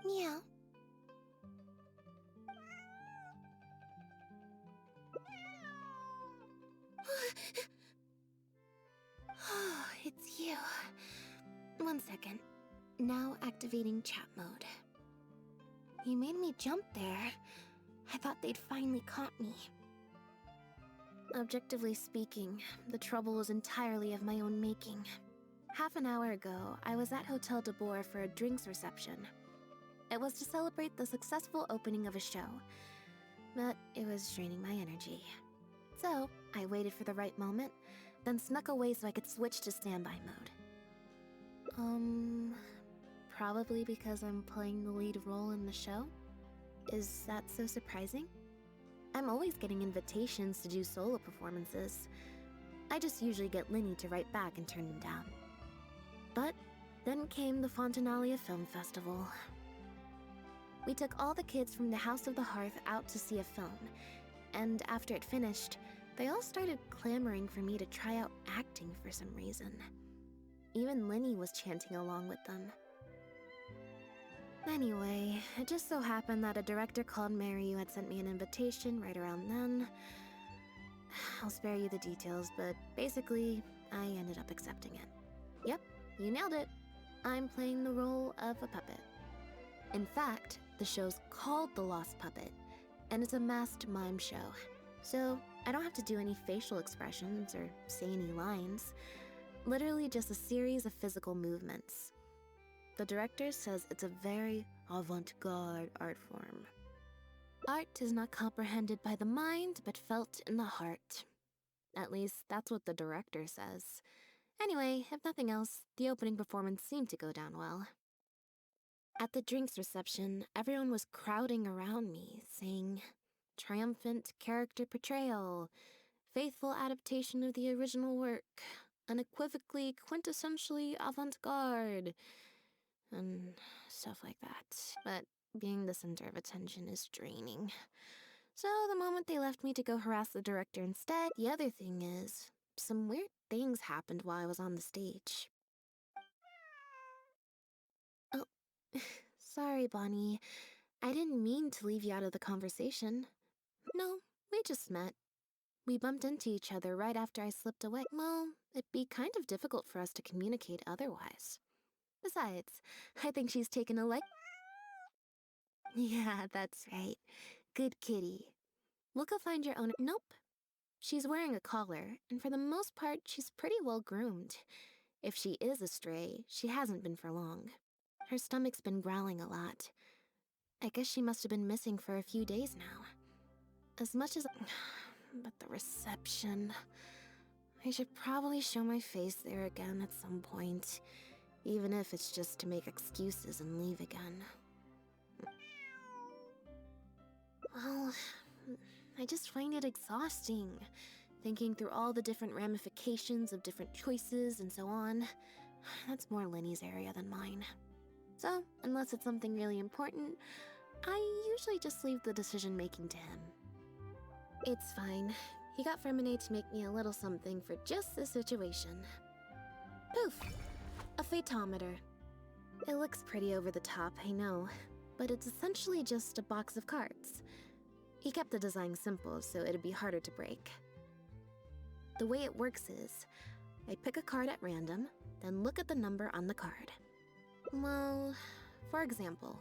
Meow. Oh, it's you. 1 second. Now activating chat mode. You made me jump there. I thought they'd finally caught me. Objectively speaking, the trouble was entirely of my own making. Half an hour ago, I was at Hotel de Boer for a drinks reception. It was to celebrate the successful opening of a show, but it was draining my energy. So, I waited for the right moment, then snuck away so I could switch to standby mode. Probably because I'm playing the lead role in the show? Is that so surprising? I'm always getting invitations to do solo performances. I just usually get Linny to write back and turn them down. But then came the Fontanalia Film Festival. We took all the kids from the House of the Hearth out to see a film, and after it finished, they all started clamoring for me to try out acting for some reason. Even Linny was chanting along with them. Anyway, it just so happened that a director called Mariu had sent me an invitation right around then. I'll spare you the details, but basically, I ended up accepting it. Yep, you nailed it. I'm playing the role of a puppet. In fact, the show's called The Lost Puppet, and it's a masked mime show. So, I don't have to do any facial expressions or say any lines. Literally just a series of physical movements. The director says it's a very avant-garde art form. Art is not comprehended by the mind, but felt in the heart. At least, that's what the director says. Anyway, if nothing else, the opening performance seemed to go down well. At the drinks reception, everyone was crowding around me, saying, "Triumphant character portrayal, faithful adaptation of the original work, unequivocally, quintessentially avant-garde," and stuff like that. But being the center of attention is draining. So the moment they left me to go harass the director instead, the other thing is, some weird things happened while I was on the stage. Oh, sorry, Bonnie. I didn't mean to leave you out of the conversation. No, we just met. We bumped into each other right after I slipped away. Well, it'd be kind of difficult for us to communicate otherwise. Besides, I think she's taken a Yeah, that's right. Good kitty. We'll go find your owner. Nope. She's wearing a collar, and for the most part, she's pretty well groomed. If she is a stray, she hasn't been for long. Her stomach's been growling a lot. I guess she must have been missing for a few days now. As much as... But the reception... I should probably show my face there again at some point, even if it's just to make excuses and leave again. Well, I just find it exhausting, thinking through all the different ramifications of different choices and so on. That's more Linny's area than mine. So, unless it's something really important, I usually just leave the decision-making to him. It's fine. He got Fremine to make me a little something for just this situation. Poof! A phaetometer. It looks pretty over the top, I know, but it's essentially just a box of cards. He kept the design simple, so it'd be harder to break. The way it works is, I pick a card at random, then look at the number on the card. Well, for example,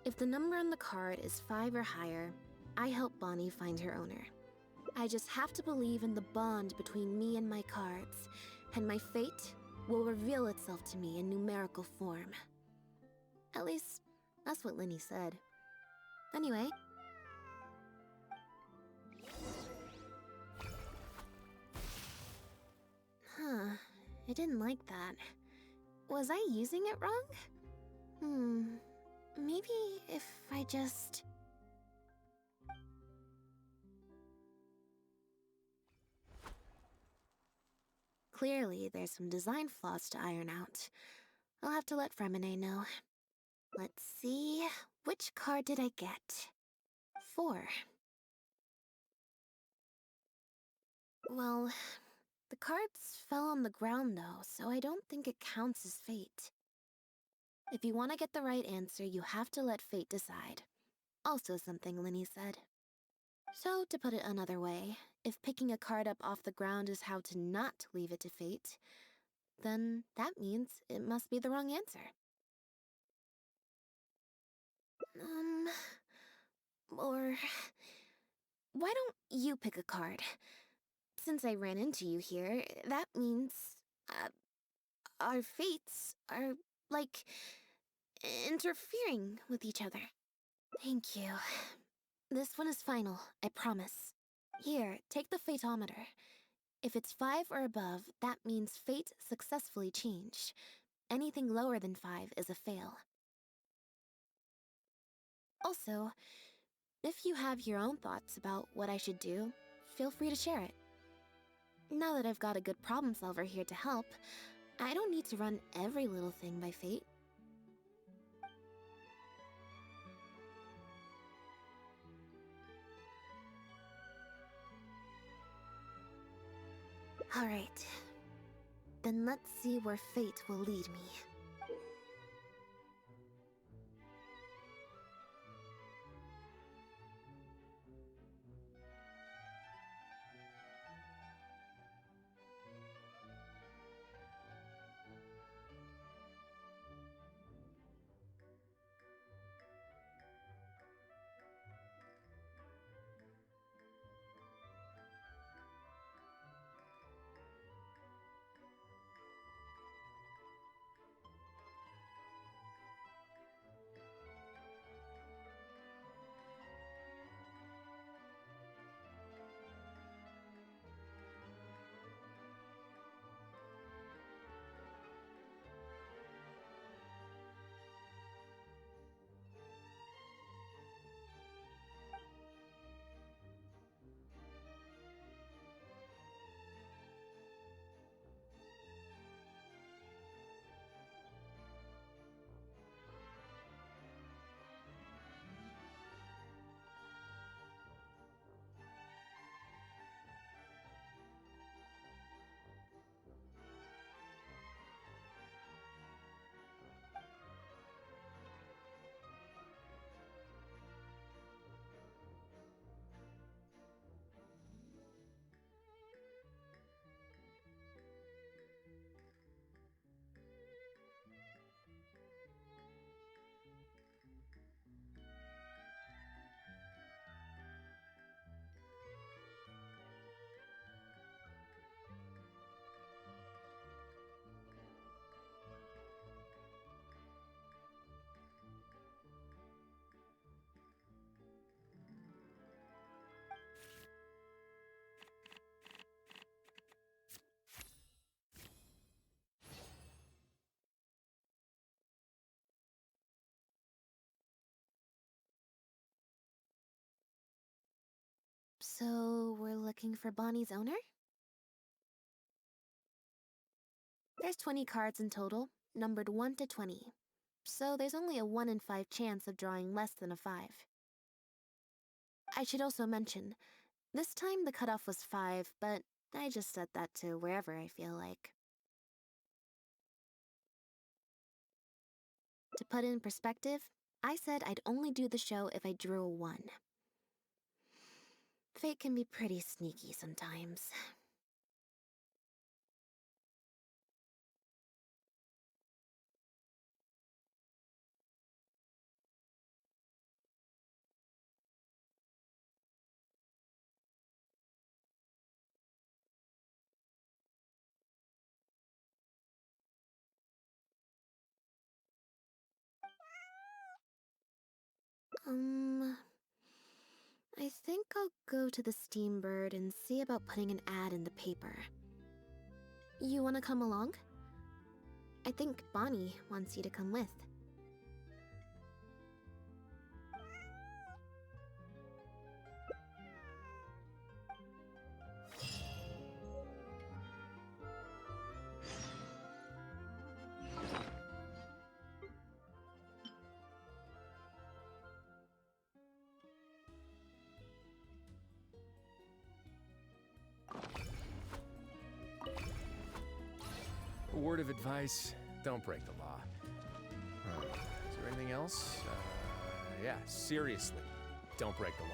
if the number on the card is 5 or higher, I help Bonnie find her owner. I just have to believe in the bond between me and my cards, and my fate will reveal itself to me in numerical form. At least, that's what Linny said. Anyway. Huh, I didn't like that. Was I using it wrong? Maybe if I just... Clearly, there's some design flaws to iron out. I'll have to let Fremine know. Let's see, which card did I get? 4. Well, the cards fell on the ground though, so I don't think it counts as fate. If you want to get the right answer, you have to let fate decide. Also something Linny said. So, to put it another way, if picking a card up off the ground is how to not leave it to fate, then that means it must be the wrong answer. Or why don't you pick a card? Since I ran into you here, that means uh, our fates are, like, interfering with each other. Thank you. This one is final, I promise. Here, take the fatometer. If it's 5 or above, that means fate successfully changed. Anything lower than 5 is a fail. Also, if you have your own thoughts about what I should do, feel free to share it. Now that I've got a good problem solver here to help, I don't need to run every little thing by fate. Alright. Then let's see where fate will lead me. So, we're looking for Bonnie's owner? There's 20 cards in total, numbered 1 to 20. So there's only a 1 in 5 chance of drawing less than a 5. I should also mention, this time the cutoff was 5, but I just set that to wherever I feel like. To put in perspective, I said I'd only do the show if I drew a 1. Fate can be pretty sneaky sometimes. I think I'll go to the Steambird and see about putting an ad in the paper. You wanna come along? I think Bonnie wants you to come with. A word of advice, don't break the law. Anything else? Yeah, seriously, don't break the law.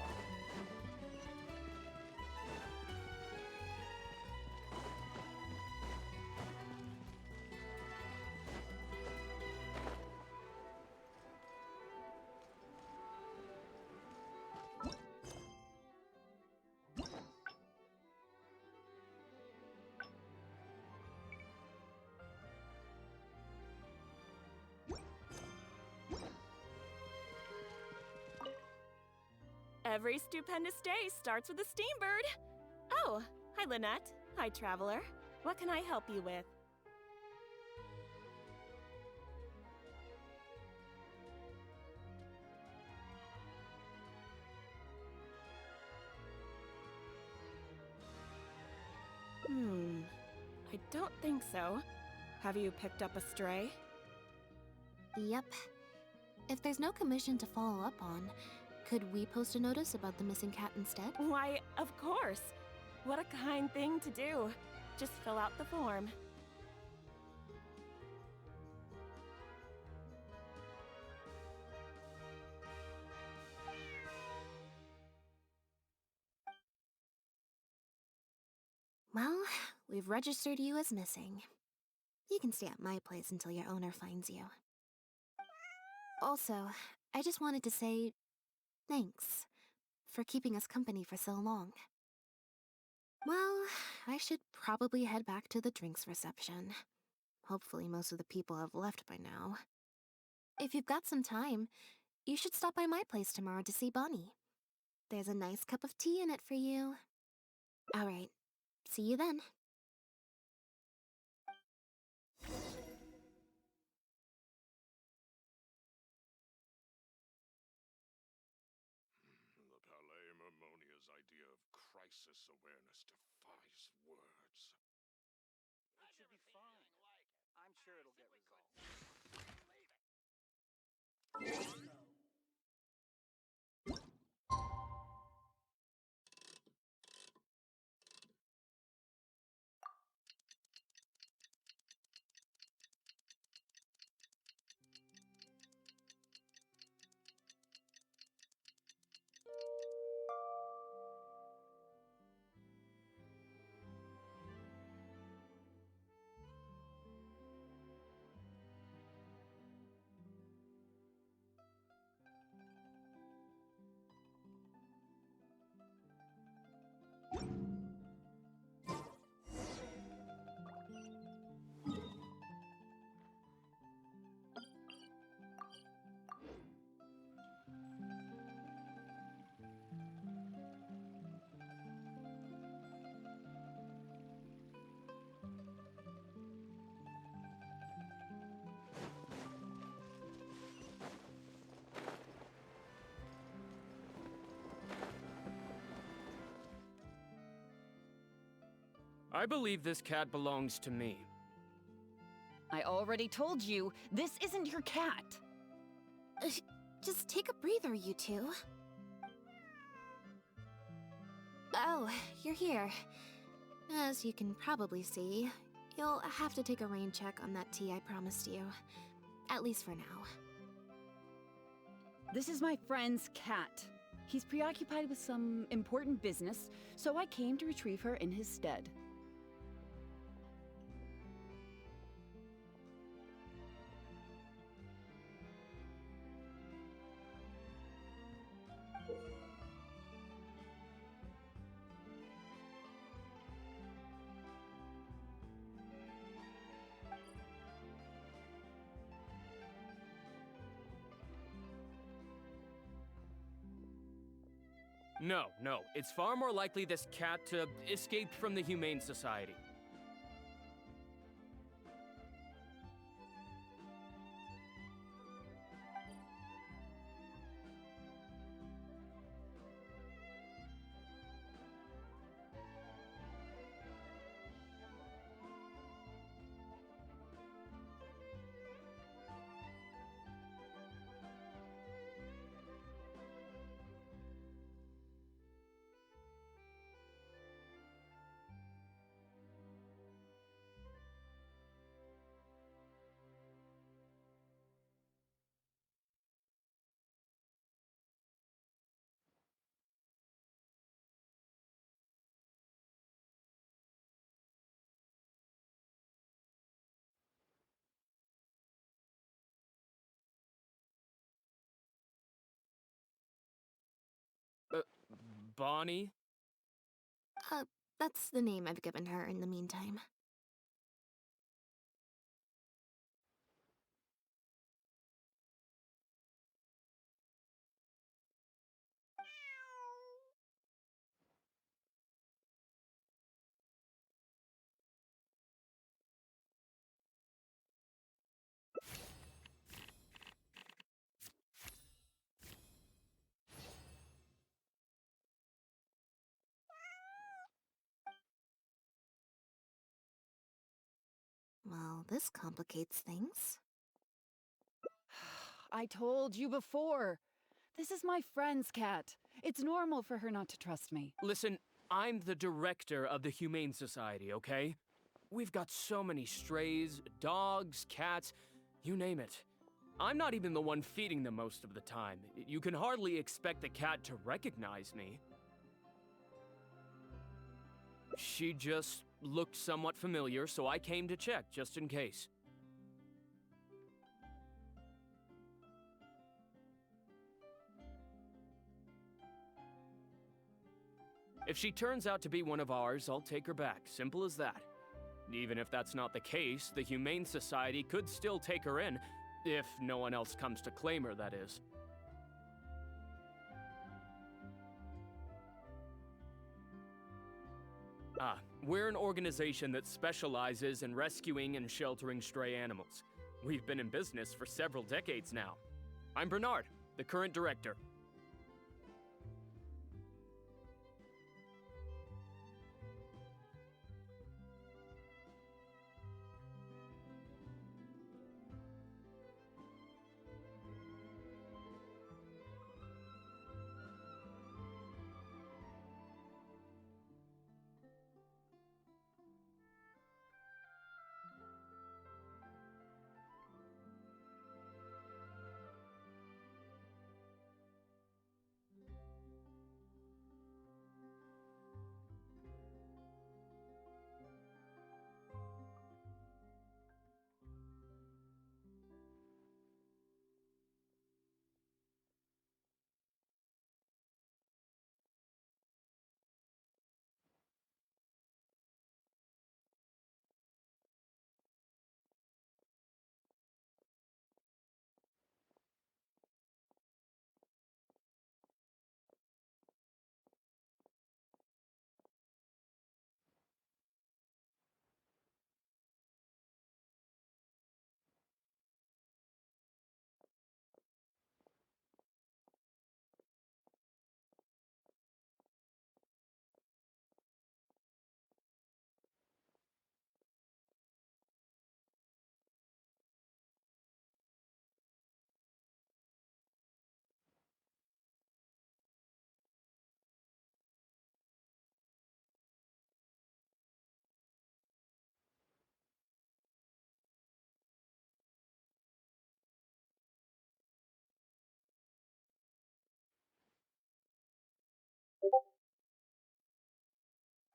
Every stupendous day starts with a steambird. Oh, hi Lynette. Hi Traveler. What can I help you with? I don't think so. Have you picked up a stray? Yep. If there's no commission to follow up on, could we post a notice about the missing cat instead? Why, of course. What a kind thing to do. Just fill out the form. Well, we've registered you as missing. You can stay at my place until your owner finds you. Also, I just wanted to say thanks for keeping us company for so long. Well, I should probably head back to the drinks reception. Hopefully most of the people have left by now. If you've got some time, you should stop by my place tomorrow to see Bonnie. There's a nice cup of tea in it for you. Alright, see you then. The Palais Mermonia's idea of crisis awareness defies words. It should be fine. I'm sure it'll get resolved. I believe this cat belongs to me. I already told you, this isn't your cat. Just take a breather, you two. Oh, you're here. As you can probably see, you'll have to take a rain check on that tea I promised you. At least for now. This is my friend's cat. He's preoccupied with some important business, so I came to retrieve her in his stead. No, it's far more likely this cat escaped from the Humane Society. Bonnie? That's the name I've given her in the meantime. Well, this complicates things. I told you before. This is my friend's cat. It's normal for her not to trust me. Listen, I'm the director of the Humane Society, okay? We've got so many strays, dogs, cats, you name it. I'm not even the one feeding them most of the time. You can hardly expect the cat to recognize me. She just looked somewhat familiar, so I came to check, just in case. If she turns out to be one of ours, I'll take her back. Simple as that. Even if that's not the case, the Humane Society could still take her in, if no one else comes to claim her, that is. We're an organization that specializes in rescuing and sheltering stray animals. We've been in business for several decades now. I'm Bernard, the current director.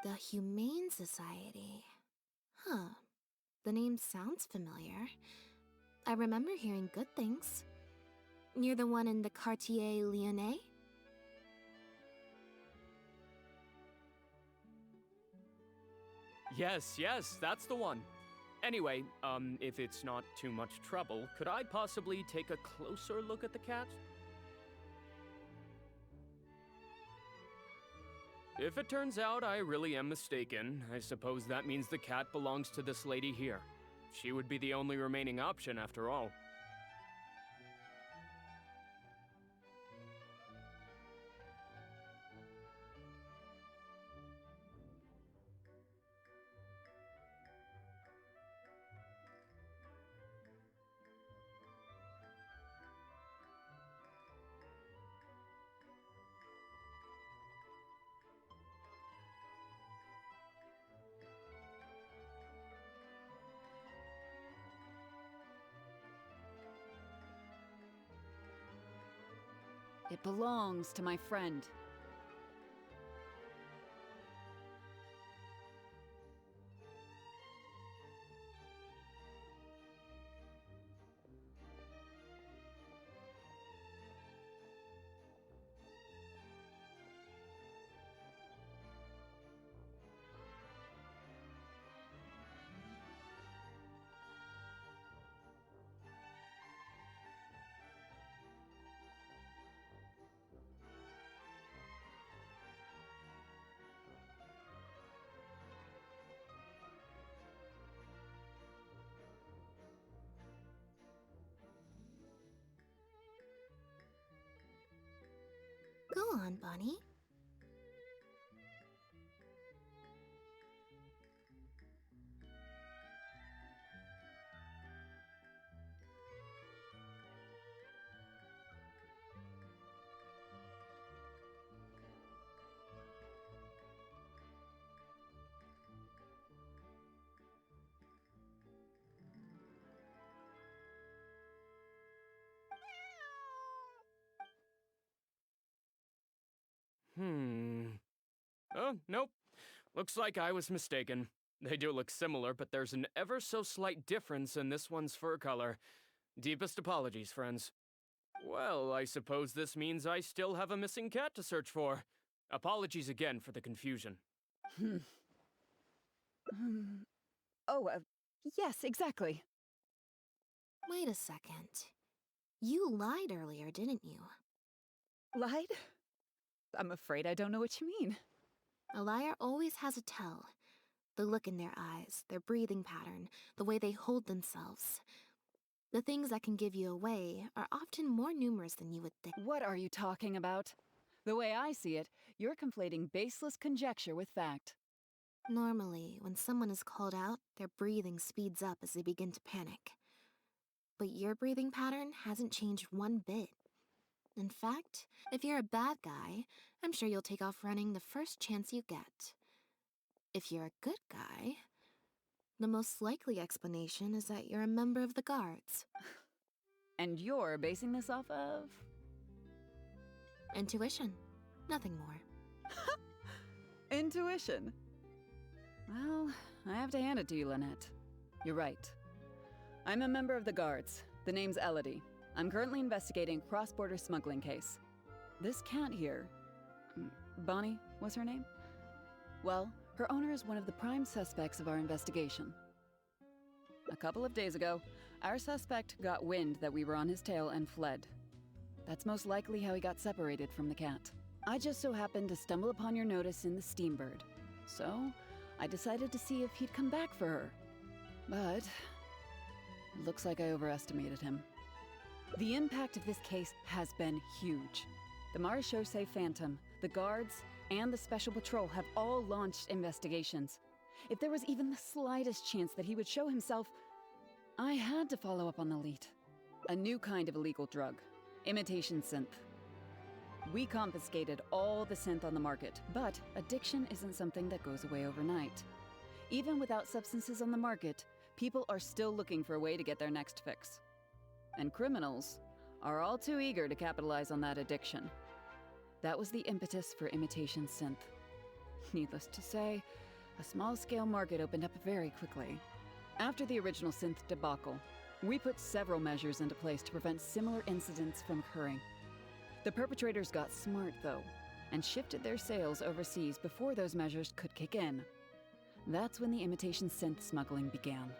The Humane Society. Huh. The name sounds familiar. I remember hearing good things. You're the one in the Quartier Lyonnais? Yes, that's the one. Anyway, if it's not too much trouble, could I possibly take a closer look at the cat? If it turns out I really am mistaken, I suppose that means the cat belongs to this lady here. She would be the only remaining option after all. It belongs to my friend. on, Bonnie. Oh, nope. Looks like I was mistaken. They do look similar, but there's an ever so slight difference in this one's fur color. Deepest apologies, friends. Well, I suppose this means I still have a missing cat to search for. Apologies again for the confusion. Oh, yes, exactly. Wait a second. You lied earlier, didn't you? Lied? I'm afraid I don't know what you mean. A liar always has a tell. The look in their eyes, their breathing pattern, the way they hold themselves. The things that can give you away are often more numerous than you would think. What are you talking about? The way I see it, you're conflating baseless conjecture with fact. Normally, when someone is called out, their breathing speeds up as they begin to panic. But your breathing pattern hasn't changed one bit. In fact, if you're a bad guy, I'm sure you'll take off running the first chance you get. If you're a good guy, the most likely explanation is that you're a member of the guards. And you're basing this off of? Intuition. Nothing more. Intuition. Well, I have to hand it to you, Lynette. You're right. I'm a member of the guards. The name's Elodie. I'm currently investigating a cross-border smuggling case. This cat here, Bonnie was her name? Well, her owner is one of the prime suspects of our investigation. A couple of days ago, our suspect got wind that we were on his tail and fled. That's most likely how he got separated from the cat. I just so happened to stumble upon your notice in the Steambird. So, I decided to see if he'd come back for her. But it looks like I overestimated him. The impact of this case has been huge. The Marechaussee Phantom, the guards, and the Special Patrol have all launched investigations. If there was even the slightest chance that he would show himself, I had to follow up on the lead. A new kind of illegal drug, imitation synth. We confiscated all the synth on the market, but addiction isn't something that goes away overnight. Even without substances on the market, people are still looking for a way to get their next fix. And criminals are all too eager to capitalize on that addiction. That was the impetus for imitation synth. Needless to say, a small-scale market opened up very quickly. After the original synth debacle, we put several measures into place to prevent similar incidents from occurring. The perpetrators got smart, though, and shifted their sales overseas before those measures could kick in. That's when the imitation synth smuggling began.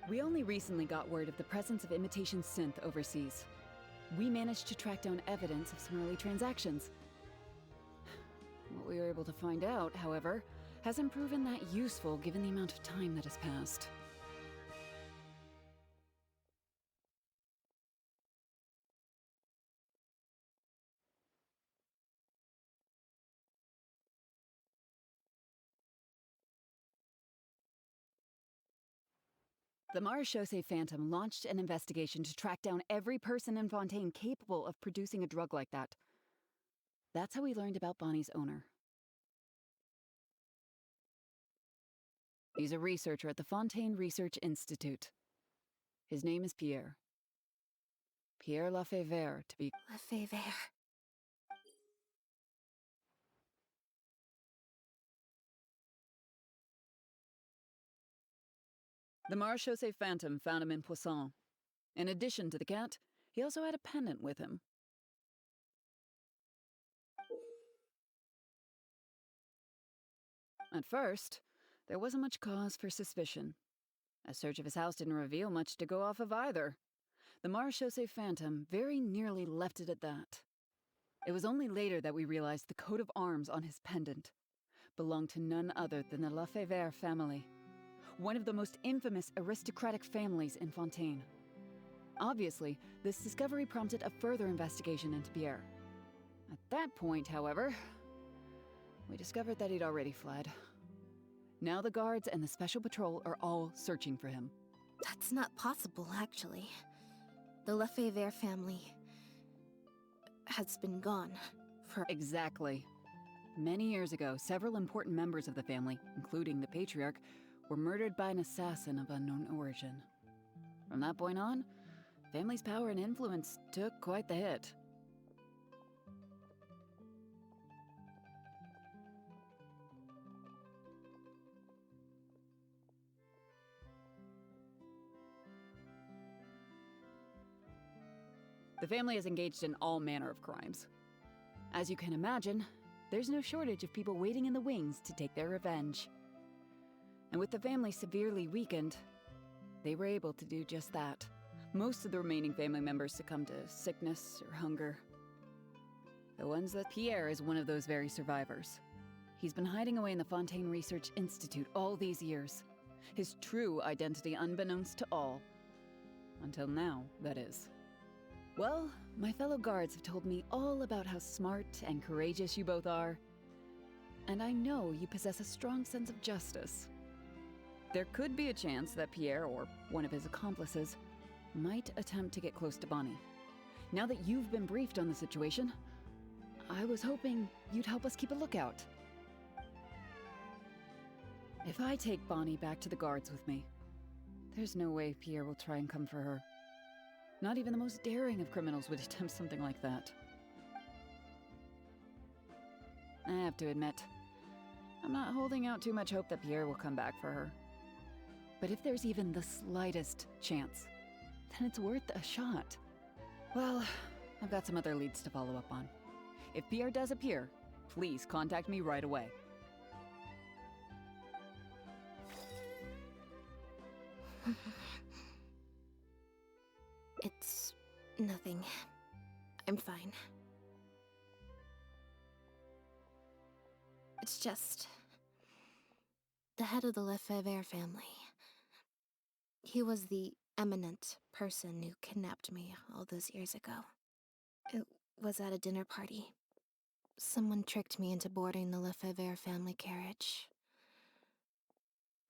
We only recently got word of the presence of imitation synth overseas. We managed to track down evidence of some early transactions. What we were able to find out, however, hasn't proven that useful given the amount of time that has passed. The Marechaussee Phantom launched an investigation to track down every person in Fontaine capable of producing a drug like that. That's how we learned about Bonnie's owner. He's a researcher at the Fontaine Research Institute. His name is Pierre. Pierre Lefebvre, to be... Lefebvre. The Marechaussee Phantom found him in Poisson. In addition to the cat, he also had a pendant with him. At first, there wasn't much cause for suspicion. A search of his house didn't reveal much to go off of either. The Marechaussee Phantom very nearly left it at that. It was only later that we realized the coat of arms on his pendant belonged to none other than the Lefebvre family, one of the most infamous aristocratic families in Fontaine. Obviously, this discovery prompted a further investigation into Pierre. At that point, however, we discovered that he'd already fled. Now the guards and the Special Patrol are all searching for him. That's not possible, actually. The Lefebvre family has been gone for... Exactly. Many years ago, several important members of the family, including the Patriarch, were murdered by an assassin of unknown origin. From that point on, family's power and influence took quite the hit. The family is engaged in all manner of crimes. As you can imagine, there's no shortage of people waiting in the wings to take their revenge. And with the family severely weakened, they were able to do just that. Most of the remaining family members succumbed to sickness or hunger. The ones that Pierre is one of those very survivors. He's been hiding away in the Fontaine Research Institute all these years. His true identity unbeknownst to all. Until now, that is. Well, my fellow guards have told me all about how smart and courageous you both are. And I know you possess a strong sense of justice. There could be a chance that Pierre, or one of his accomplices, might attempt to get close to Bonnie. Now that you've been briefed on the situation, I was hoping you'd help us keep a lookout. If I take Bonnie back to the guards with me, there's no way Pierre will try and come for her. Not even the most daring of criminals would attempt something like that. I have to admit, I'm not holding out too much hope that Pierre will come back for her. But if there's even the slightest chance, then it's worth a shot. Well, I've got some other leads to follow up on. If Pierre does appear, please contact me right away. It's nothing. I'm fine. It's just... the head of the Lefebvre family. He was the eminent person who kidnapped me all those years ago. It was at a dinner party. Someone tricked me into boarding the Lefebvre family carriage.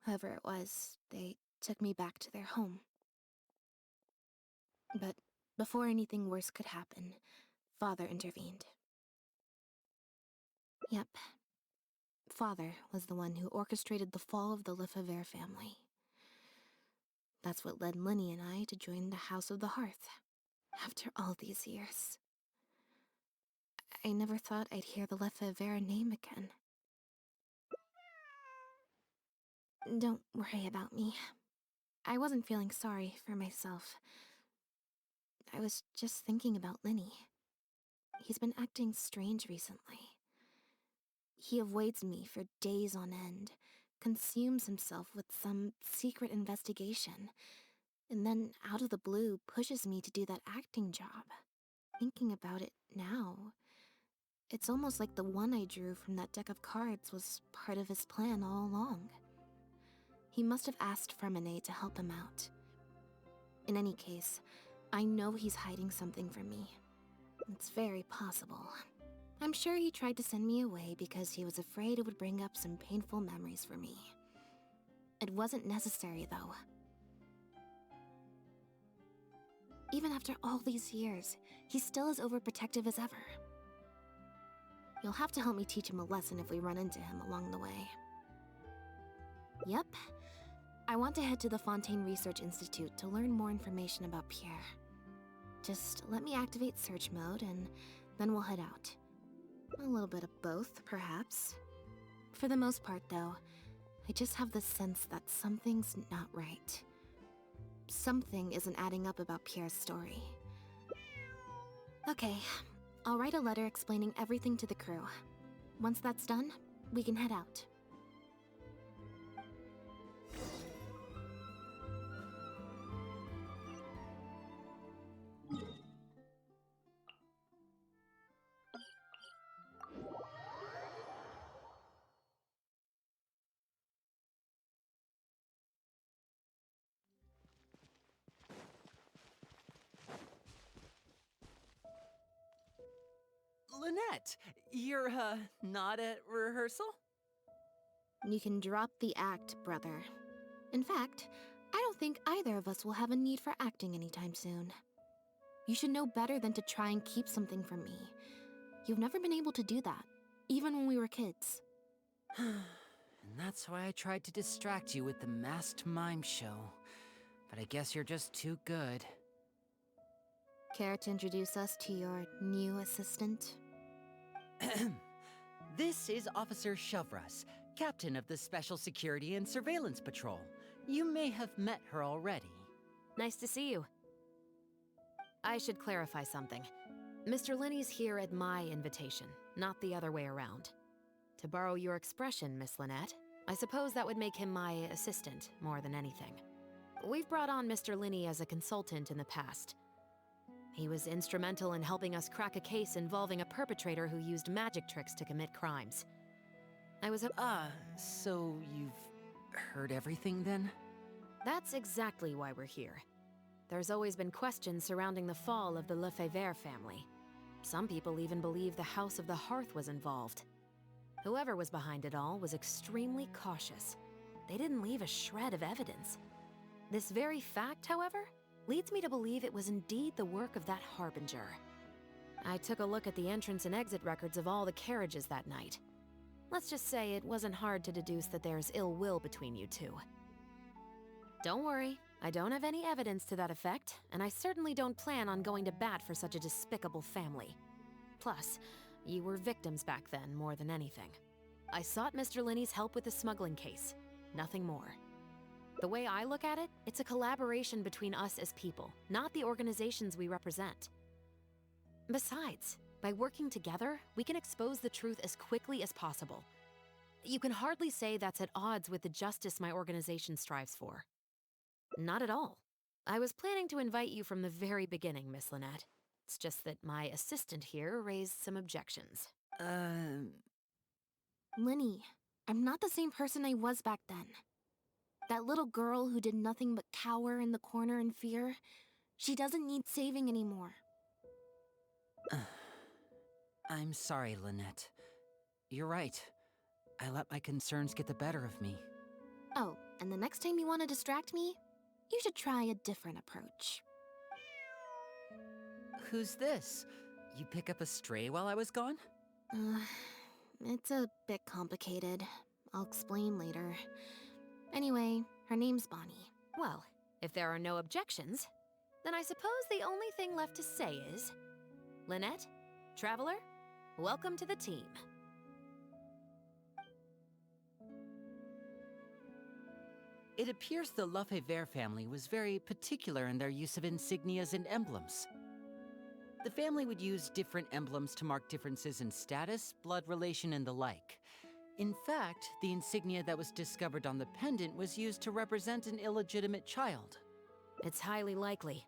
Whoever it was, they took me back to their home. But before anything worse could happen, Father intervened. Yep. Father was the one who orchestrated the fall of the Lefebvre family. That's what led Linny and I to join the House of the Hearth, after all these years. I never thought I'd hear the Lefebvre name again. Don't worry about me. I wasn't feeling sorry for myself. I was just thinking about Linny. He's been acting strange recently. He avoids me for days on end, consumes himself with some secret investigation, and then out of the blue pushes me to do that acting job. Thinking about it now, it's almost like the one I drew from that deck of cards was part of his plan all along. He must have asked Fremine to help him out. In any case, I know he's hiding something from me. It's very possible. I'm sure he tried to send me away because he was afraid it would bring up some painful memories for me. It wasn't necessary, though. Even after all these years, he's still as overprotective as ever. You'll have to help me teach him a lesson if we run into him along the way. Yep. I want to head to the Fontaine Research Institute to learn more information about Pierre. Just let me activate search mode, and then we'll head out. A little bit of both, perhaps. For the most part, though, I just have the sense that something's not right. Something isn't adding up about Pierre's story. Okay, I'll write a letter explaining everything to the crew. Once that's done, we can head out. Lynette, you're, not at rehearsal? You can drop the act, brother. In fact, I don't think either of us will have a need for acting anytime soon. You should know better than to try and keep something from me. You've never been able to do that, even when we were kids. And that's why I tried to distract you with the masked mime show. But I guess you're just too good. Care to introduce us to your new assistant? This is Officer Shovras, captain of the Special Security and Surveillance Patrol. You may have met her already. Nice to see you. I should clarify something. Mr. Linney's here at my invitation, not the other way around. To borrow your expression, Miss Lynette, I suppose that would make him my assistant more than anything. We've brought on Mr. Linney as a consultant in the past. He was instrumental in helping us crack a case involving a perpetrator who used magic tricks to commit crimes. So you've heard everything then? That's exactly why we're here. There's always been questions surrounding the fall of the Lefebvre family. Some people even believe the House of the Hearth was involved. Whoever was behind it all was extremely cautious. They didn't leave a shred of evidence. This very fact, however, leads me to believe it was indeed the work of that harbinger. I took a look at the entrance and exit records of all the carriages that night. Let's just say it wasn't hard to deduce that there's ill will between you two. Don't worry, I don't have any evidence to that effect, and I certainly don't plan on going to bat for such a despicable family. Plus, you were victims back then more than anything. I sought Mr. Linney's help with the smuggling case, nothing more. The way I look at it, it's a collaboration between us as people, not the organizations we represent. Besides, by working together, we can expose the truth as quickly as possible. You can hardly say that's at odds with the justice my organization strives for. Not at all. I was planning to invite you from the very beginning, Miss Lynette. It's just that my assistant here raised some objections. Linny, I'm not the same person I was back then. That little girl who did nothing but cower in the corner in fear, she doesn't need saving anymore. I'm sorry, Lynette. You're right. I let my concerns get the better of me. Oh, and the next time you want to distract me, you should try a different approach. Who's this? You pick up a stray while I was gone? It's a bit complicated. I'll explain later. Anyway, her name's Bonnie. Well, if there are no objections, then I suppose the only thing left to say is, Lynette, Traveler, welcome to the team. It appears the Lefebvre family was very particular in their use of insignias and emblems. The family would use different emblems to mark differences in status, blood relation, and the like. In fact, the insignia that was discovered on the pendant was used to represent an illegitimate child. It's highly likely.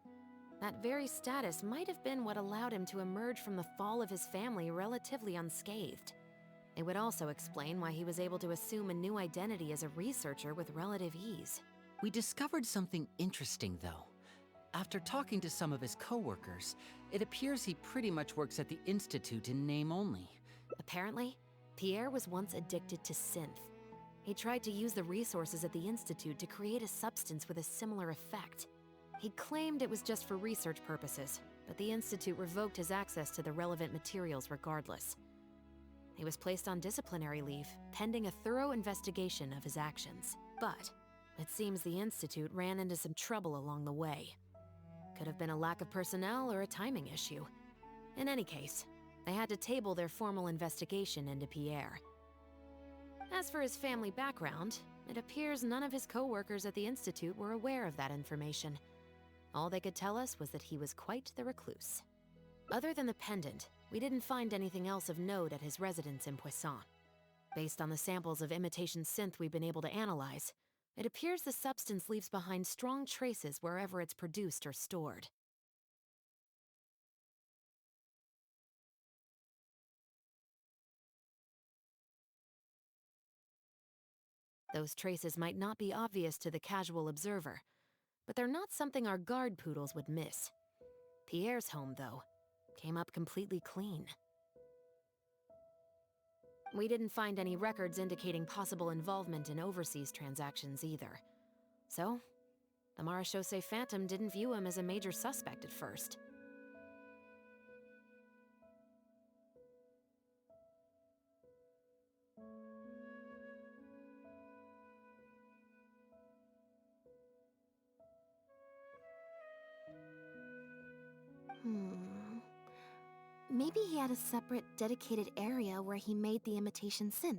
That very status might have been what allowed him to emerge from the fall of his family relatively unscathed. It would also explain why he was able to assume a new identity as a researcher with relative ease. We discovered something interesting, though. After talking to some of his co-workers, it appears he pretty much works at the Institute in name only. Apparently, Pierre was once addicted to synth. He tried to use the resources at the Institute to create a substance with a similar effect. He claimed it was just for research purposes, but the Institute revoked his access to the relevant materials regardless. He was placed on disciplinary leave, pending a thorough investigation of his actions. But it seems the Institute ran into some trouble along the way. Could have been a lack of personnel or a timing issue. In any case, they had to table their formal investigation into Pierre. As for his family background, it appears none of his co-workers at the Institute were aware of that information. All they could tell us was that he was quite the recluse. Other than the pendant, we didn't find anything else of note at his residence in Poisson. Based on the samples of imitation synth we've been able to analyze, it appears the substance leaves behind strong traces wherever it's produced or stored. Those traces might not be obvious to the casual observer, but they're not something our guard poodles would miss. Pierre's home, though, came up completely clean. We didn't find any records indicating possible involvement in overseas transactions either. So, the Marechaussee Phantom didn't view him as a major suspect at first. Maybe he had a separate, dedicated area where he made the imitation synth.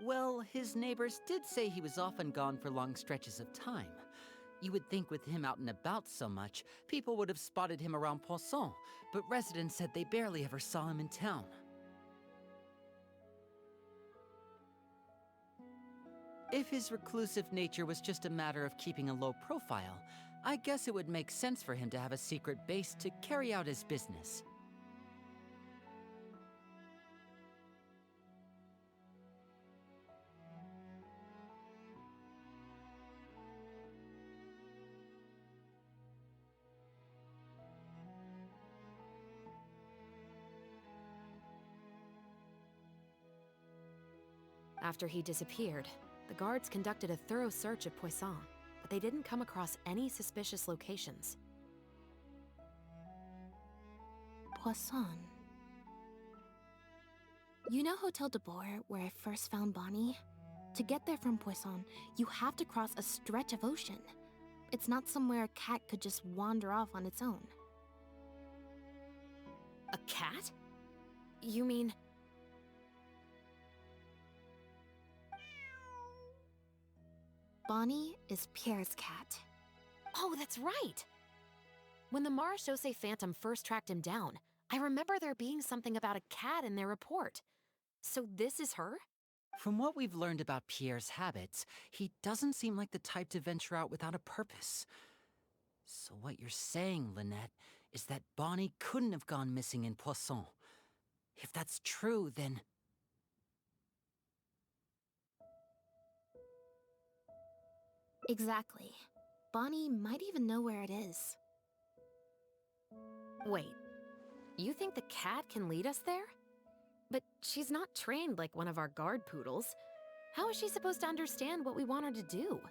Well, his neighbors did say he was often gone for long stretches of time. You would think with him out and about so much, people would have spotted him around Poisson, but residents said they barely ever saw him in town. If his reclusive nature was just a matter of keeping a low profile, I guess it would make sense for him to have a secret base to carry out his business. After he disappeared, the guards conducted a thorough search of Poisson, but they didn't come across any suspicious locations. Poisson. You know Hotel de Boer, where I first found Bonnie? To get there from Poisson, you have to cross a stretch of ocean. It's not somewhere a cat could just wander off on its own. A cat? You mean... Bonnie is Pierre's cat. Oh, that's right! When the Marechaussee Phantom first tracked him down, I remember there being something about a cat in their report. So this is her? From what we've learned about Pierre's habits, he doesn't seem like the type to venture out without a purpose. So what you're saying, Lynette, is that Bonnie couldn't have gone missing in Poisson. If that's true, then... Exactly. Bonnie might even know where it is. Wait, you think the cat can lead us there? But she's not trained like one of our guard poodles. How is she supposed to understand what we want her to do?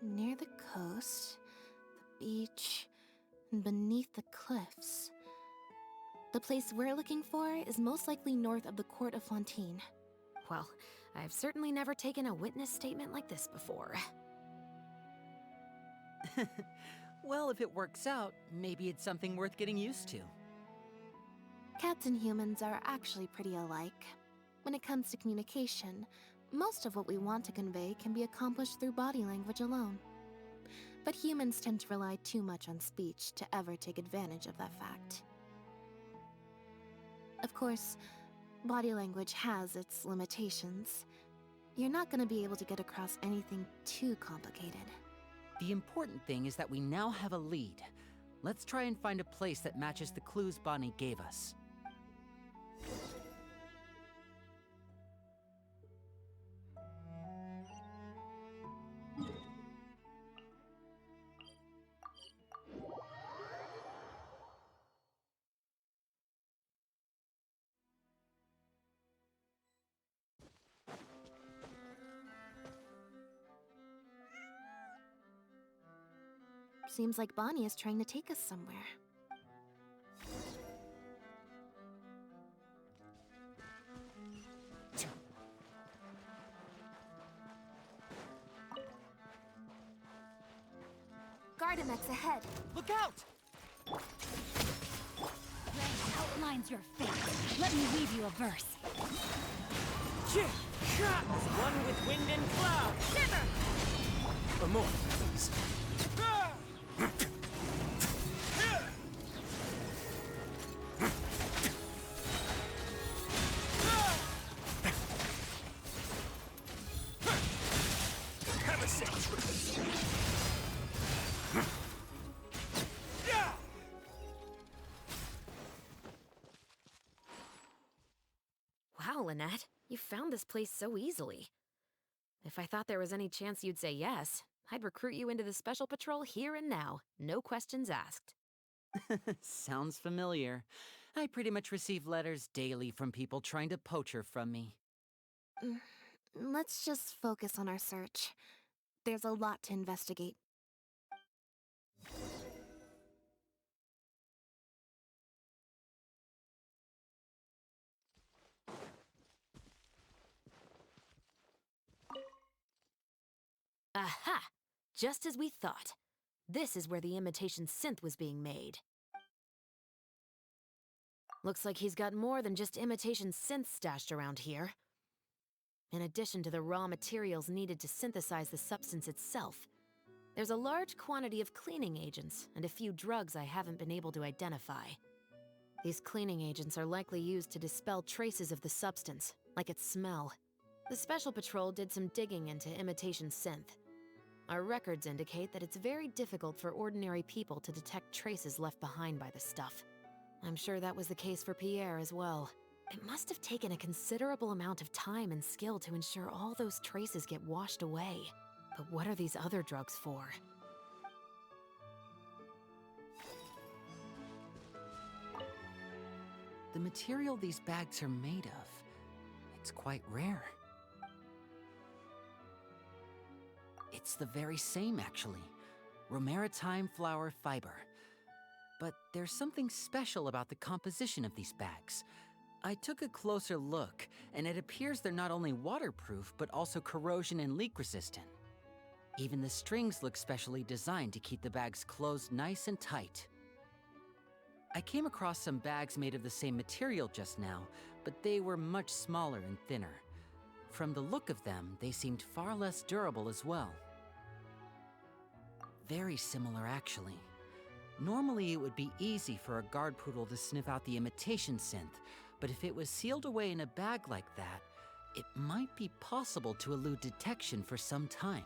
Near the coast, the beach, and beneath the cliffs. The place we're looking for is most likely north of the Court of Fontaine. Well, I've certainly never taken a witness statement like this before. Well, if it works out, maybe it's something worth getting used to. Cats and humans are actually pretty alike. When it comes to communication, most of what we want to convey can be accomplished through body language alone. But humans tend to rely too much on speech to ever take advantage of that fact. Of course, body language has its limitations. You're not going to be able to get across anything too complicated. The important thing is that we now have a lead. Let's try and find a place that matches the clues Bonnie gave us. Seems like Bonnie is trying to take us somewhere. Gardamex ahead! Look out! Red outlines your fate. Let me weave you a verse. One with wind and cloud! Shiver! Or more, please. Wow, Lynette, you found this place so easily. If I thought there was any chance you'd say yes, I'd recruit you into the Special Patrol here and now, no questions asked. Sounds familiar. I pretty much receive letters daily from people trying to poach her from me. Let's just focus on our search. There's a lot to investigate. Aha! Just as we thought. This is where the imitation synth was being made. Looks like he's got more than just imitation synths stashed around here. In addition to the raw materials needed to synthesize the substance itself, there's a large quantity of cleaning agents and a few drugs I haven't been able to identify. These cleaning agents are likely used to dispel traces of the substance, like its smell. The Special Patrol did some digging into imitation synth. Our records indicate that it's very difficult for ordinary people to detect traces left behind by the stuff. I'm sure that was the case for Pierre as well. It must have taken a considerable amount of time and skill to ensure all those traces get washed away. But what are these other drugs for? The material these bags are made of, it's quite rare. It's the very same, actually. Romaritime flower fiber. But there's something special about the composition of these bags. I took a closer look, and it appears they're not only waterproof, but also corrosion and leak resistant. Even the strings look specially designed to keep the bags closed nice and tight. I came across some bags made of the same material just now, but they were much smaller and thinner. From the look of them, they seemed far less durable as well. Very similar, actually. Normally, it would be easy for a guard poodle to sniff out the imitation synth, but if it was sealed away in a bag like that, it might be possible to elude detection for some time.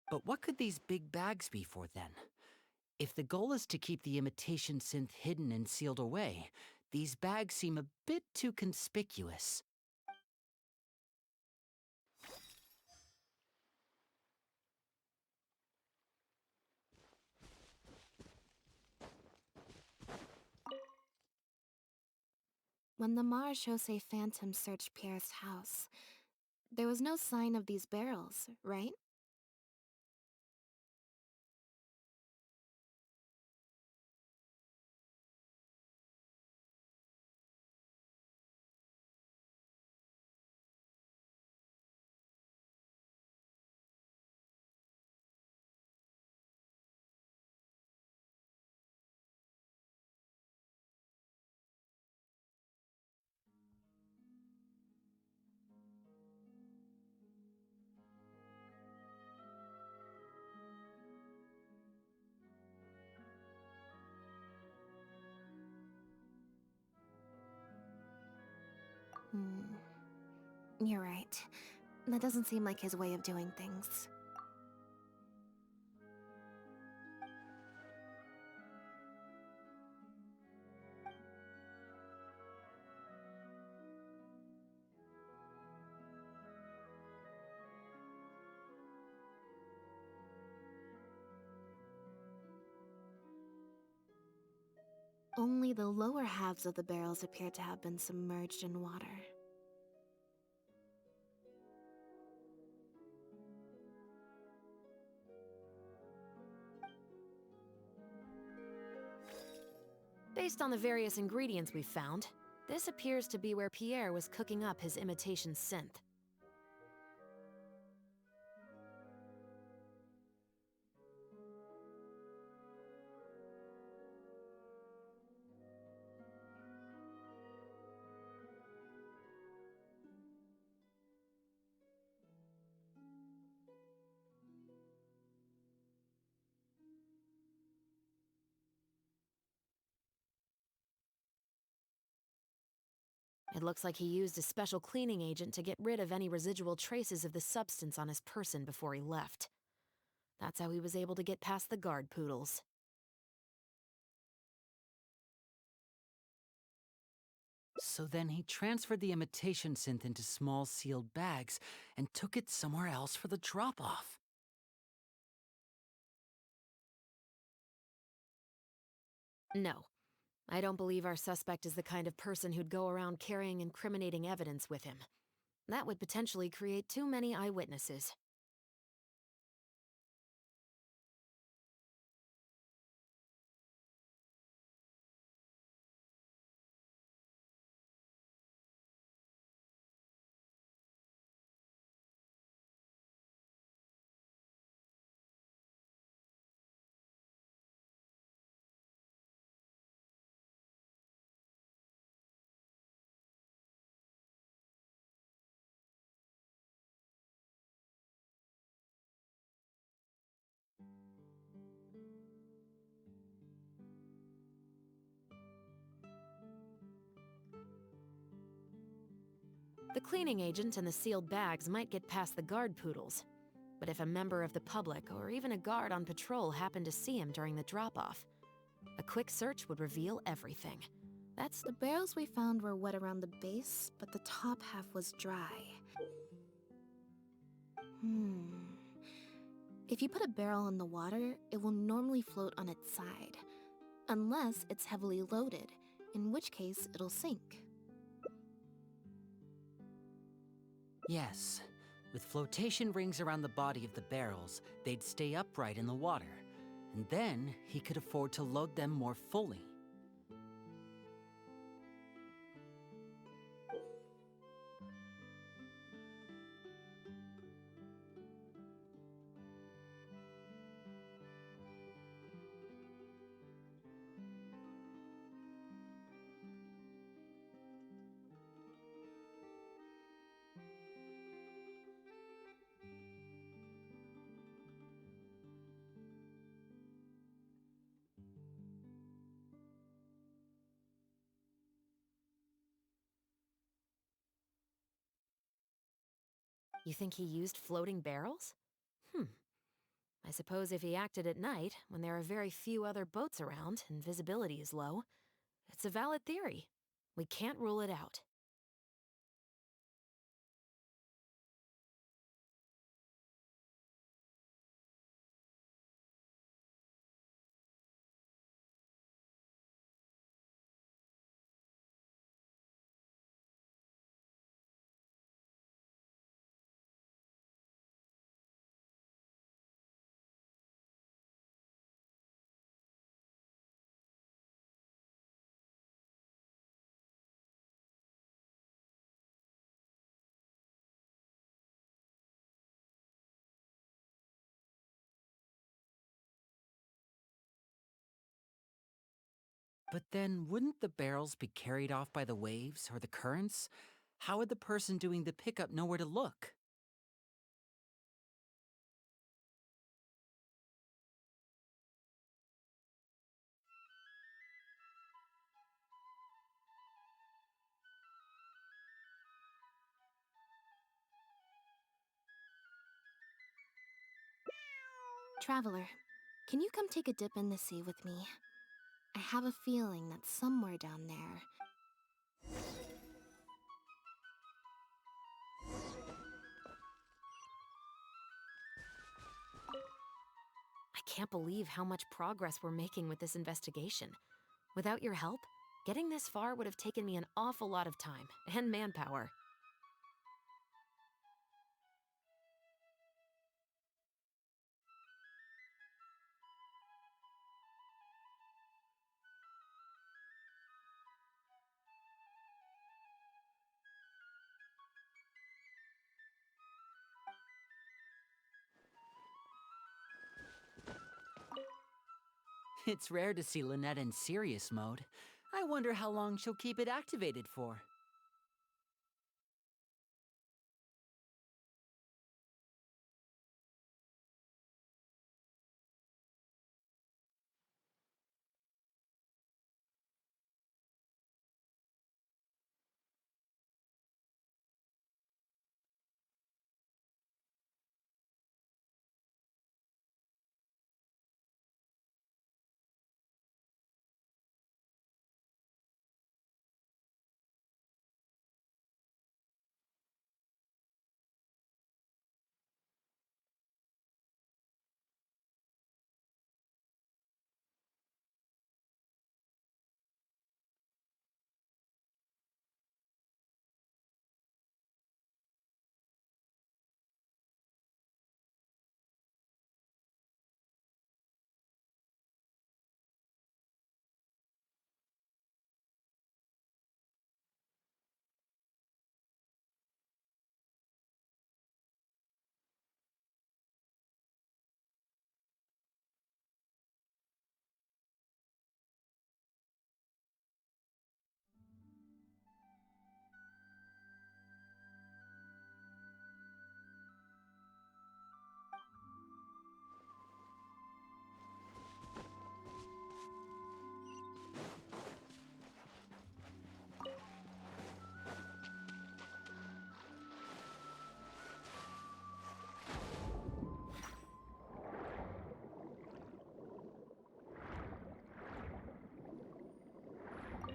But what could these big bags be for then? If the goal is to keep the imitation synth hidden and sealed away, these bags seem a bit too conspicuous. When the Marechaussee Phantom searched Pierre's house, there was no sign of these barrels, right? You're right. That doesn't seem like his way of doing things. Only the lower halves of the barrels appear to have been submerged in water. Based on the various ingredients we've found, this appears to be where Pierre was cooking up his imitation synth. It looks like he used a special cleaning agent to get rid of any residual traces of the substance on his person before he left. That's how he was able to get past the guard poodles. So then he transferred the imitation synth into small sealed bags and took it somewhere else for the drop-off. No. I don't believe our suspect is the kind of person who'd go around carrying incriminating evidence with him. That would potentially create too many eyewitnesses. The cleaning agent and the sealed bags might get past the guard poodles, but if a member of the public or even a guard on patrol happened to see him during the drop-off, a quick search would reveal everything. The barrels we found were wet around the base, but the top half was dry. If you put a barrel in the water, it will normally float on its side. Unless it's heavily loaded, in which case it'll sink. Yes. With flotation rings around the body of the barrels, they'd stay upright in the water. And then he could afford to load them more fully. You think he used floating barrels? I suppose if he acted at night, when there are very few other boats around and visibility is low, it's a valid theory. We can't rule it out. But then, wouldn't the barrels be carried off by the waves or the currents? How would the person doing the pickup know where to look? Traveler, can you come take a dip in the sea with me? I have a feeling that somewhere down there... I can't believe how much progress we're making with this investigation. Without your help, getting this far would have taken me an awful lot of time and manpower. It's rare to see Lynette in serious mode. I wonder how long she'll keep it activated for.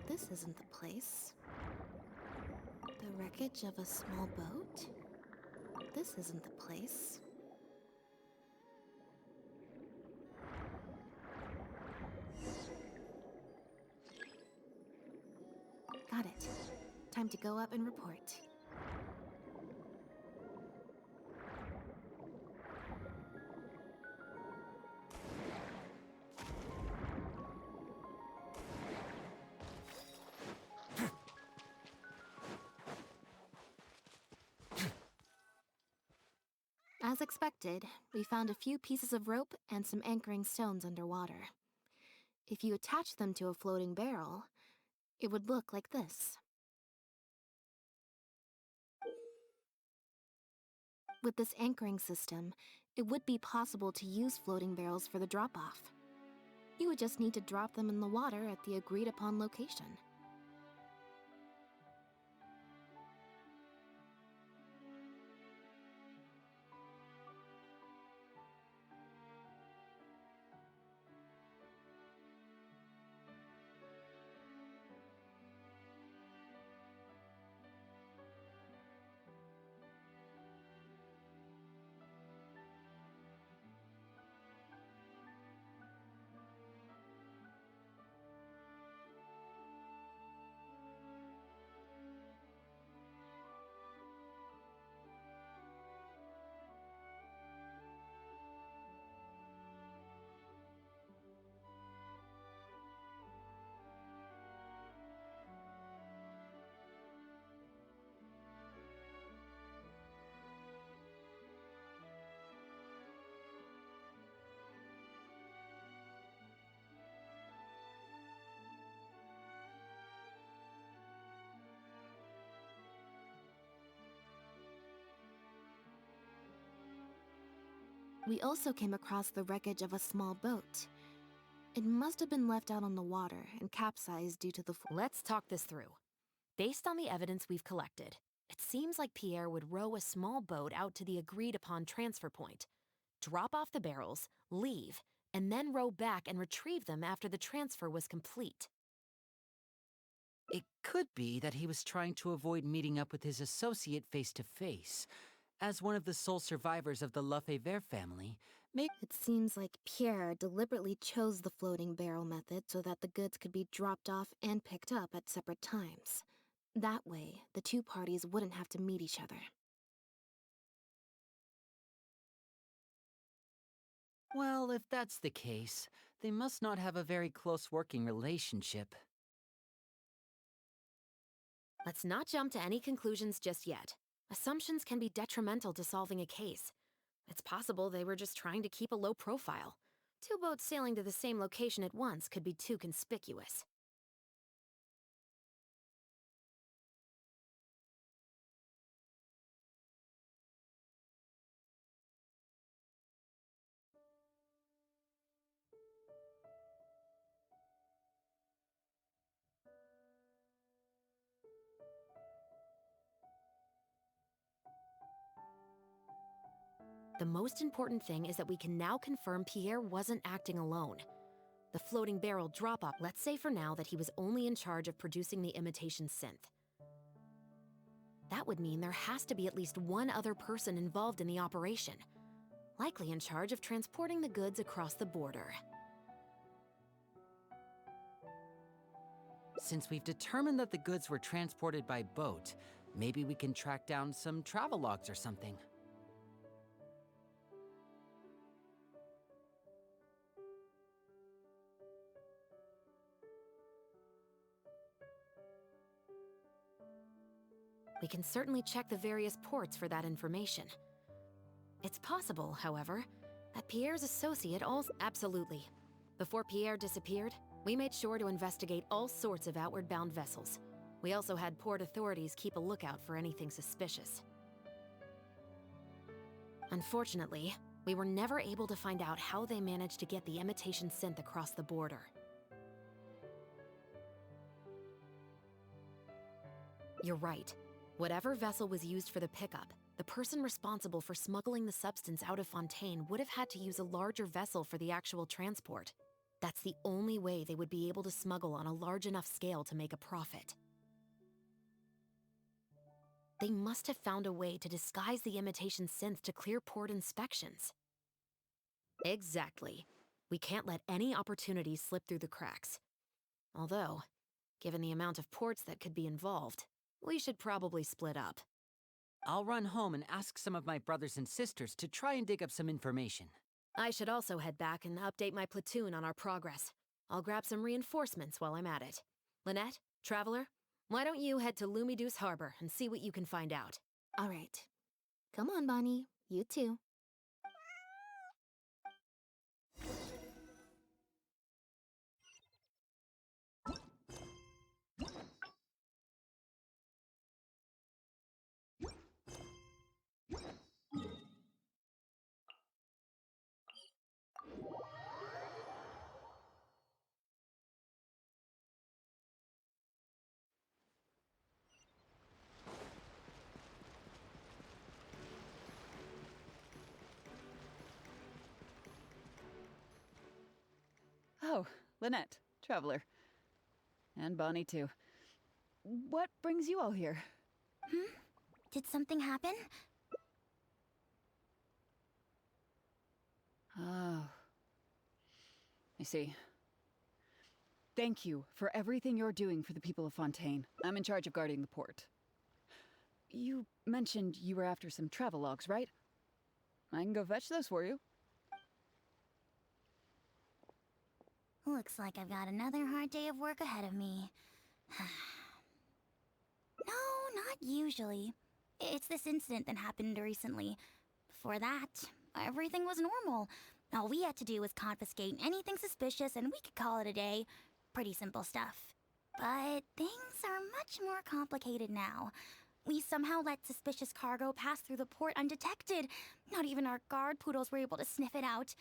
This isn't the place. The wreckage of a small boat? This isn't the place. Got it. Time to go up and report. As expected, we found a few pieces of rope and some anchoring stones underwater. If you attach them to a floating barrel, it would look like this. With this anchoring system, it would be possible to use floating barrels for the drop-off. You would just need to drop them in the water at the agreed-upon location. We also came across the wreckage of a small boat. It must have been left out on the water and capsized due to the Let's talk this through. Based on the evidence we've collected, it seems like Pierre would row a small boat out to the agreed-upon transfer point, drop off the barrels, leave, and then row back and retrieve them after the transfer was complete. It could be that he was trying to avoid meeting up with his associate face to face. As one of the sole survivors of the Lefebvre family, It seems like Pierre deliberately chose the floating barrel method so that the goods could be dropped off and picked up at separate times. That way, the two parties wouldn't have to meet each other. Well, if that's the case, they must not have a very close working relationship. Let's not jump to any conclusions just yet. Assumptions can be detrimental to solving a case. It's possible they were just trying to keep a low profile. Two boats sailing to the same location at once could be too conspicuous. The most important thing is that we can now confirm Pierre wasn't acting alone. The floating barrel drop-off, let's say for now that he was only in charge of producing the imitation synth. That would mean there has to be at least one other person involved in the operation, likely in charge of transporting the goods across the border. Since we've determined that the goods were transported by boat, maybe we can track down some travelogues or something. We can certainly check the various ports for that information. It's possible, however, that Pierre's associate also... Absolutely. Before Pierre disappeared, we made sure to investigate all sorts of outward-bound vessels. We also had port authorities keep a lookout for anything suspicious. Unfortunately, we were never able to find out how they managed to get the imitation synth across the border. You're right. Whatever vessel was used for the pickup, the person responsible for smuggling the substance out of Fontaine would have had to use a larger vessel for the actual transport. That's the only way they would be able to smuggle on a large enough scale to make a profit. They must have found a way to disguise the imitation synth to clear port inspections. Exactly. We can't let any opportunities slip through the cracks. Although, given the amount of ports that could be involved, we should probably split up. I'll run home and ask some of my brothers and sisters to try and dig up some information. I should also head back and update my platoon on our progress. I'll grab some reinforcements while I'm at it. Lynette, Traveler, why don't you head to Lumiduce Harbor and see what you can find out? All right. Come on, Bonnie. You too. Oh, Lynette, Traveler. And Bonnie, too. What brings you all here? Did something happen? Oh. I see. Thank you for everything you're doing for the people of Fontaine. I'm in charge of guarding the port. You mentioned you were after some travelogues, right? I can go fetch those for you. Looks like I've got another hard day of work ahead of me. No, not usually. It's this incident that happened recently. Before that, everything was normal. All we had to do was confiscate anything suspicious and we could call it a day. Pretty simple stuff. But things are much more complicated now. We somehow let suspicious cargo pass through the port undetected. Not even our guard poodles were able to sniff it out.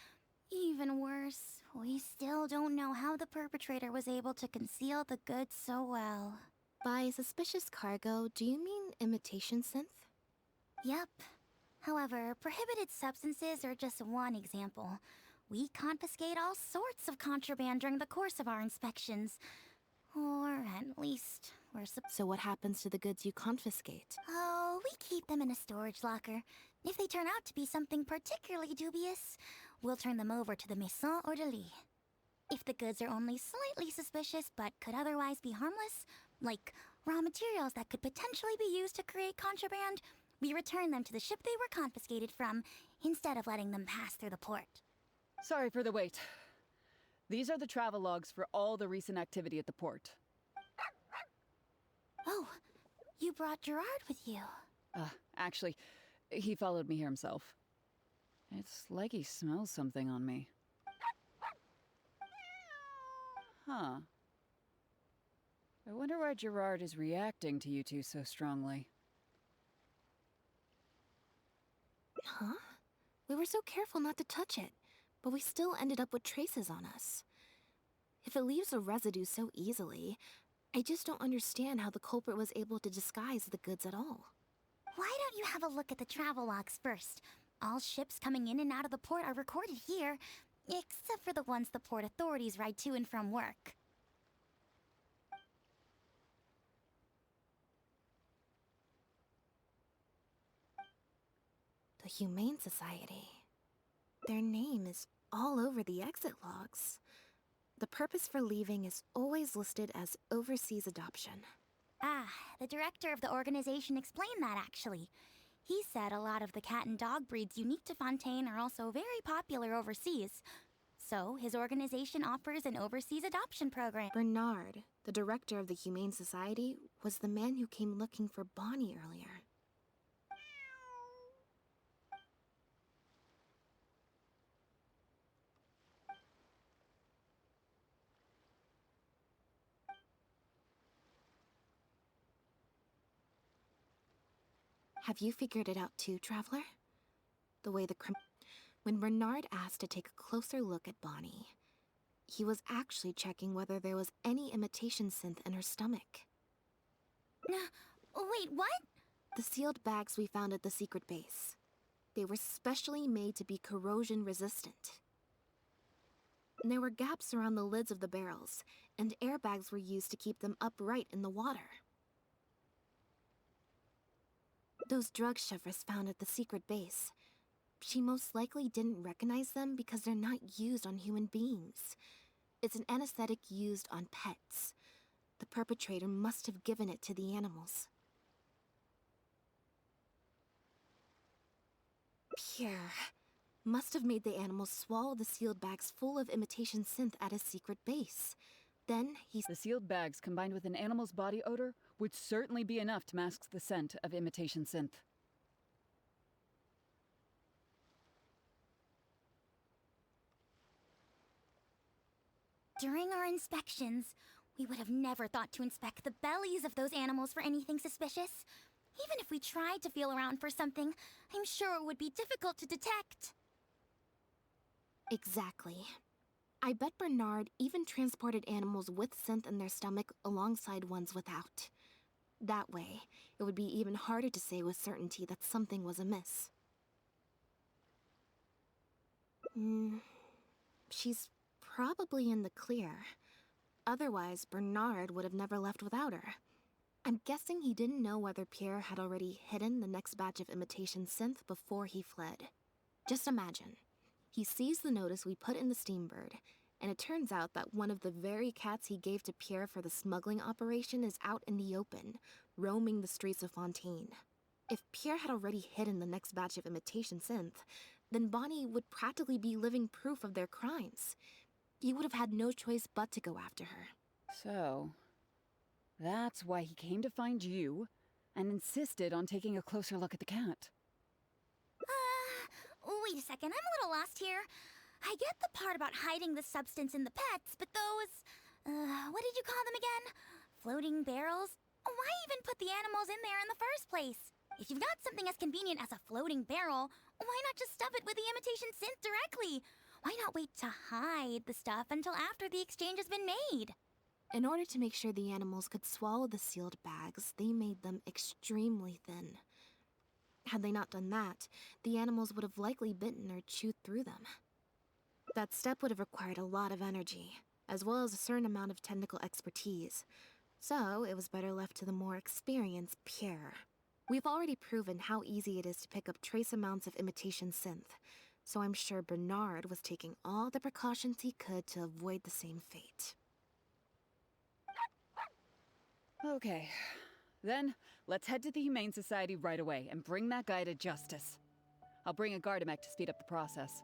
Even worse, we still don't know how the perpetrator was able to conceal the goods so well. By suspicious cargo, do you mean imitation synth? Yep. However, prohibited substances are just one example. We confiscate all sorts of contraband during the course of our inspections. Or at least, So what happens to the goods you confiscate? Oh, we keep them in a storage locker. If they turn out to be something particularly dubious, we'll turn them over to the Maison Orderly. If the goods are only slightly suspicious but could otherwise be harmless, like raw materials that could potentially be used to create contraband, we return them to the ship they were confiscated from, instead of letting them pass through the port. Sorry for the wait. These are the travel logs for all the recent activity at the port. Oh, you brought Gerard with you. Actually, he followed me here himself. It's like he smells something on me. Huh. I wonder why Gerard is reacting to you two so strongly. Huh? We were so careful not to touch it, but we still ended up with traces on us. If it leaves a residue so easily, I just don't understand how the culprit was able to disguise the goods at all. Why don't you have a look at the travel logs first? All ships coming in and out of the port are recorded here, except for the ones the port authorities ride to and from work. The Humane Society. Their name is all over the exit logs. The purpose for leaving is always listed as overseas adoption. Ah, the director of the organization explained that, actually. He said a lot of the cat and dog breeds unique to Fontaine are also very popular overseas. So, his organization offers an overseas adoption program. Bernard, the director of the Humane Society, was the man who came looking for Bonnie earlier. Have you figured it out too, Traveler? The way When Bernard asked to take a closer look at Bonnie, he was actually checking whether there was any imitation synth in her stomach. Wait, what? The sealed bags we found at the secret base. They were specially made to be corrosion resistant. There were gaps around the lids of the barrels, and airbags were used to keep them upright in the water. Those drug shovers found at the secret base. She most likely didn't recognize them because they're not used on human beings. It's an anesthetic used on pets. The perpetrator must have given it to the animals. Pierre must have made the animals swallow the sealed bags full of imitation synth at his secret base. Then The sealed bags combined with an animal's body odor would certainly be enough to mask the scent of imitation synth. During our inspections, we would have never thought to inspect the bellies of those animals for anything suspicious. Even if we tried to feel around for something, I'm sure it would be difficult to detect. Exactly. I bet Bernard even transported animals with synth in their stomach alongside ones without. That way, it would be even harder to say with certainty that something was amiss. She's probably in the clear. Otherwise, Bernard would have never left without her. I'm guessing he didn't know whether Pierre had already hidden the next batch of imitation synth before he fled. Just imagine. He sees the notice we put in the Steambird, and it turns out that one of the very cats he gave to Pierre for the smuggling operation is out in the open, roaming the streets of Fontaine. If Pierre had already hidden the next batch of imitation synth, then Bonnie would practically be living proof of their crimes. He would have had no choice but to go after her. So, that's why he came to find you and insisted on taking a closer look at the cat. Wait a second, I'm a little lost here. I get the part about hiding the substance in the pets, but those, what did you call them again? Floating barrels? Why even put the animals in there in the first place? If you've got something as convenient as a floating barrel, why not just stuff it with the imitation synth directly? Why not wait to hide the stuff until after the exchange has been made? In order to make sure the animals could swallow the sealed bags, they made them extremely thin. Had they not done that, the animals would have likely bitten or chewed through them. That step would have required a lot of energy, as well as a certain amount of technical expertise. So it was better left to the more experienced Pierre. We've already proven how easy it is to pick up trace amounts of imitation synth, so I'm sure Bernard was taking all the precautions he could to avoid the same fate. Okay. Then, let's head to the Humane Society right away and bring that guy to justice. I'll bring a Gardamek to speed up the process.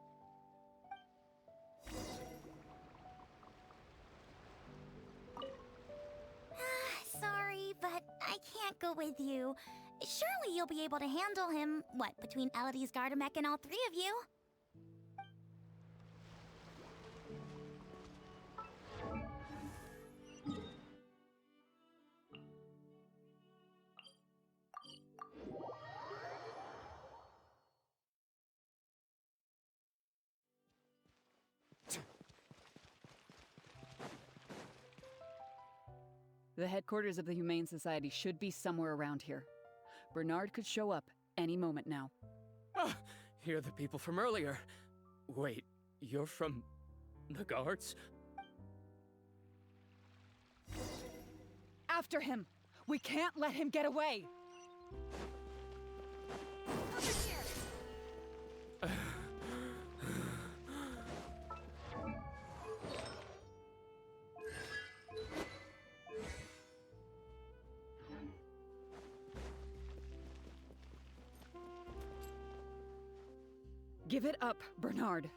Sorry, but I can't go with you. Surely you'll be able to handle him, what, between Elodie's Gardamek and all three of you? The headquarters of the Humane Society should be somewhere around here. Bernard could show up any moment now. Ah, you're the people from earlier. Wait, you're from the guards? After him! We can't let him get away! Over here! Give it up, Bernard.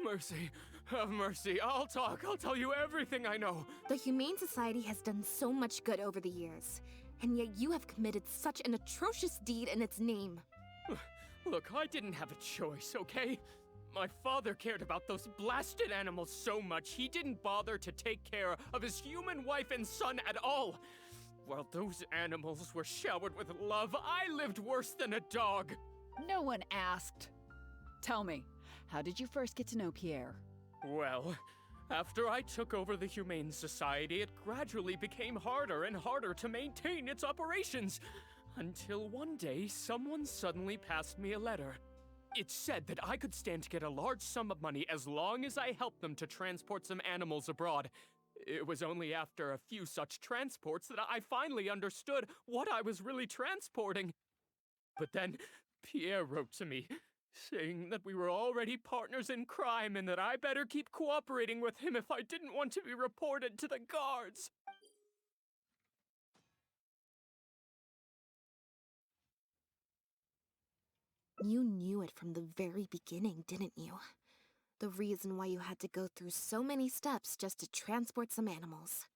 Mercy. Have mercy. I'll talk. I'll tell you everything I know. The Humane Society has done so much good over the years, and yet you have committed such an atrocious deed in its name. Look, I didn't have a choice, okay? My father cared about those blasted animals so much, he didn't bother to take care of his human wife and son at all. While those animals were showered with love, I lived worse than a dog. No one asked. Tell me, how did you first get to know Pierre? Well, after I took over the Humane Society, it gradually became harder and harder to maintain its operations. Until one day, someone suddenly passed me a letter. It said that I could stand to get a large sum of money as long as I helped them to transport some animals abroad. It was only after a few such transports that I finally understood what I was really transporting. But then, Pierre wrote to me, saying that we were already partners in crime and that I better keep cooperating with him if I didn't want to be reported to the guards. You knew it from the very beginning, didn't you? The reason why you had to go through so many steps just to transport some animals.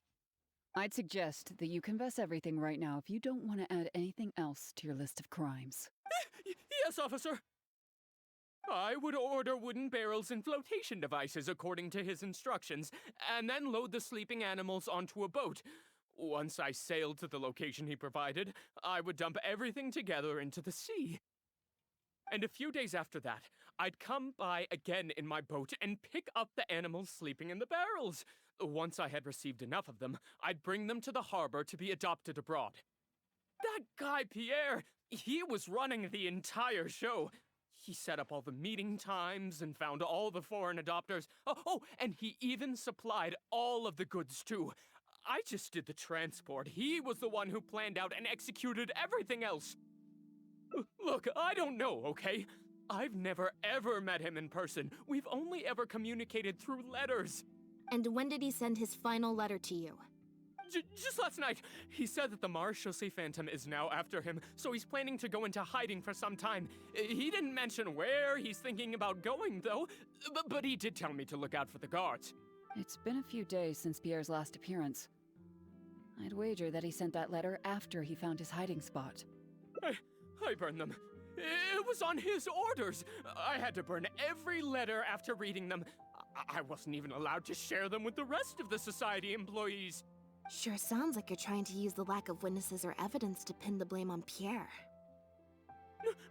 I'd suggest that you confess everything right now if you don't want to add anything else to your list of crimes. Yes, officer. I would order wooden barrels and flotation devices according to his instructions, and then load the sleeping animals onto a boat. Once I sailed to the location he provided, I would dump everything together into the sea. And a few days after that, I'd come by again in my boat and pick up the animals sleeping in the barrels. Once I had received enough of them, I'd bring them to the harbor to be adopted abroad. That guy, Pierre, he was running the entire show. He set up all the meeting times and found all the foreign adopters. Oh, and he even supplied all of the goods, too. I just did the transport. He was the one who planned out and executed everything else. Look, I don't know, okay? I've never ever met him in person. We've only ever communicated through letters. And when did he send his final letter to you? Just last night, he said that the Marechaussee Phantom is now after him, so he's planning to go into hiding for some time. He didn't mention where he's thinking about going, though, but he did tell me to look out for the guards. It's been a few days since Pierre's last appearance. I'd wager that he sent that letter after he found his hiding spot. I burned them. It was on his orders. I had to burn every letter after reading them. I wasn't even allowed to share them with the rest of the society employees. Sure sounds like you're trying to use the lack of witnesses or evidence to pin the blame on Pierre.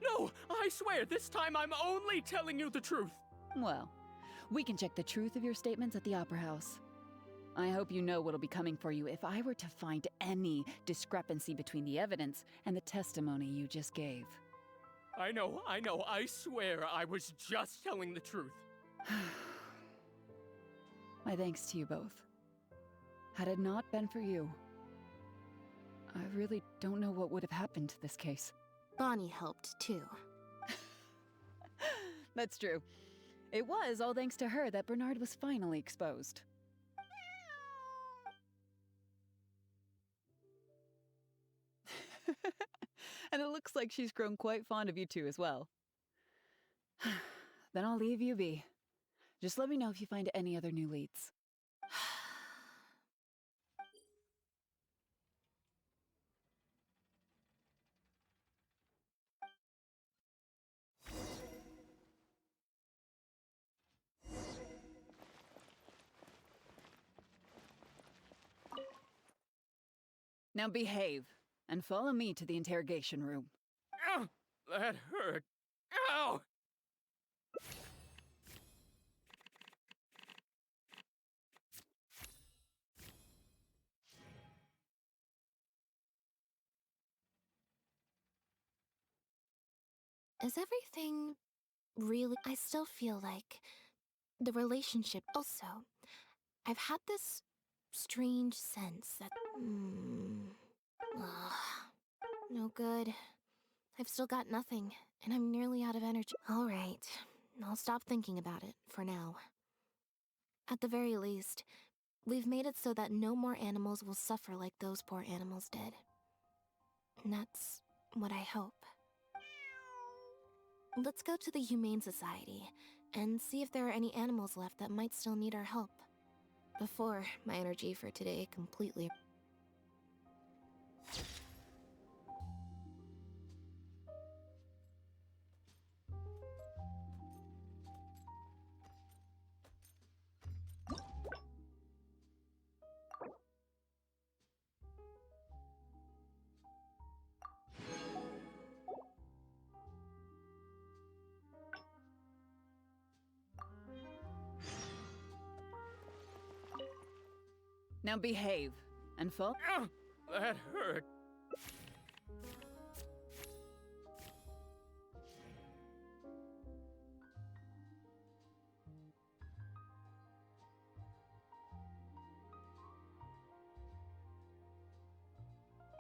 No, I swear, this time I'm only telling you the truth. Well, we can check the truth of your statements at the Opera House. I hope you know what'll be coming for you if I were to find any discrepancy between the evidence and the testimony you just gave. I know, I swear I was just telling the truth. My thanks to you both. Had it not been for you, I really don't know what would have happened to this case. Bonnie helped, too. That's true. It was all thanks to her that Bernard was finally exposed. And it looks like she's grown quite fond of you two as well. Then I'll leave you be. Just let me know if you find any other new leads. Now behave, and follow me to the interrogation room. Ow! That hurt. Ow! Is everything really... I still feel like the relationship... Also, I've had this strange sense that... no good. I've still got nothing, and I'm nearly out of energy. Alright, I'll stop thinking about it, for now. At the very least, we've made it so that no more animals will suffer like those poor animals did. And that's what I hope. Let's go to the Humane Society, and see if there are any animals left that might still need our help. Before my energy for today completely... Now behave, and follow... Ow! That hurt.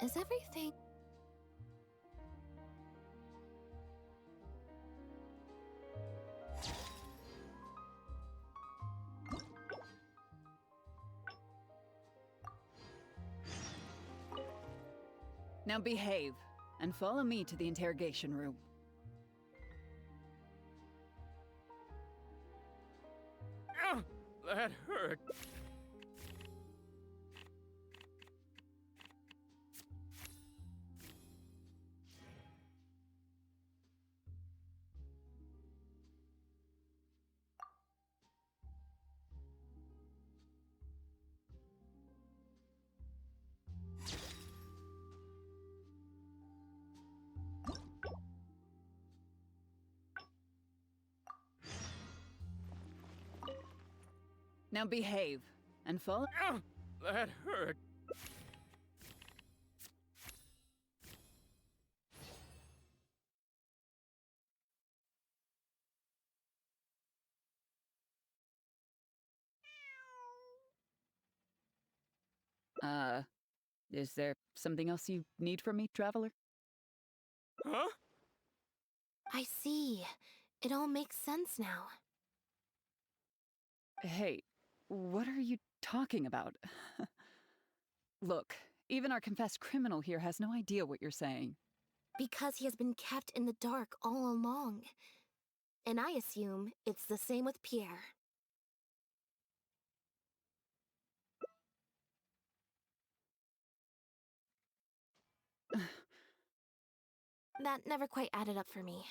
Is everything... Now behave, and follow me to the interrogation room. Ow! That hurt. Now behave, and follow... Ow! That hurt. Is there something else you need from me, Traveler? Huh? I see. It all makes sense now. Hey, what are you talking about? Look, even our confessed criminal here has no idea what you're saying. Because he has been kept in the dark all along. And I assume it's the same with Pierre. That never quite added up for me.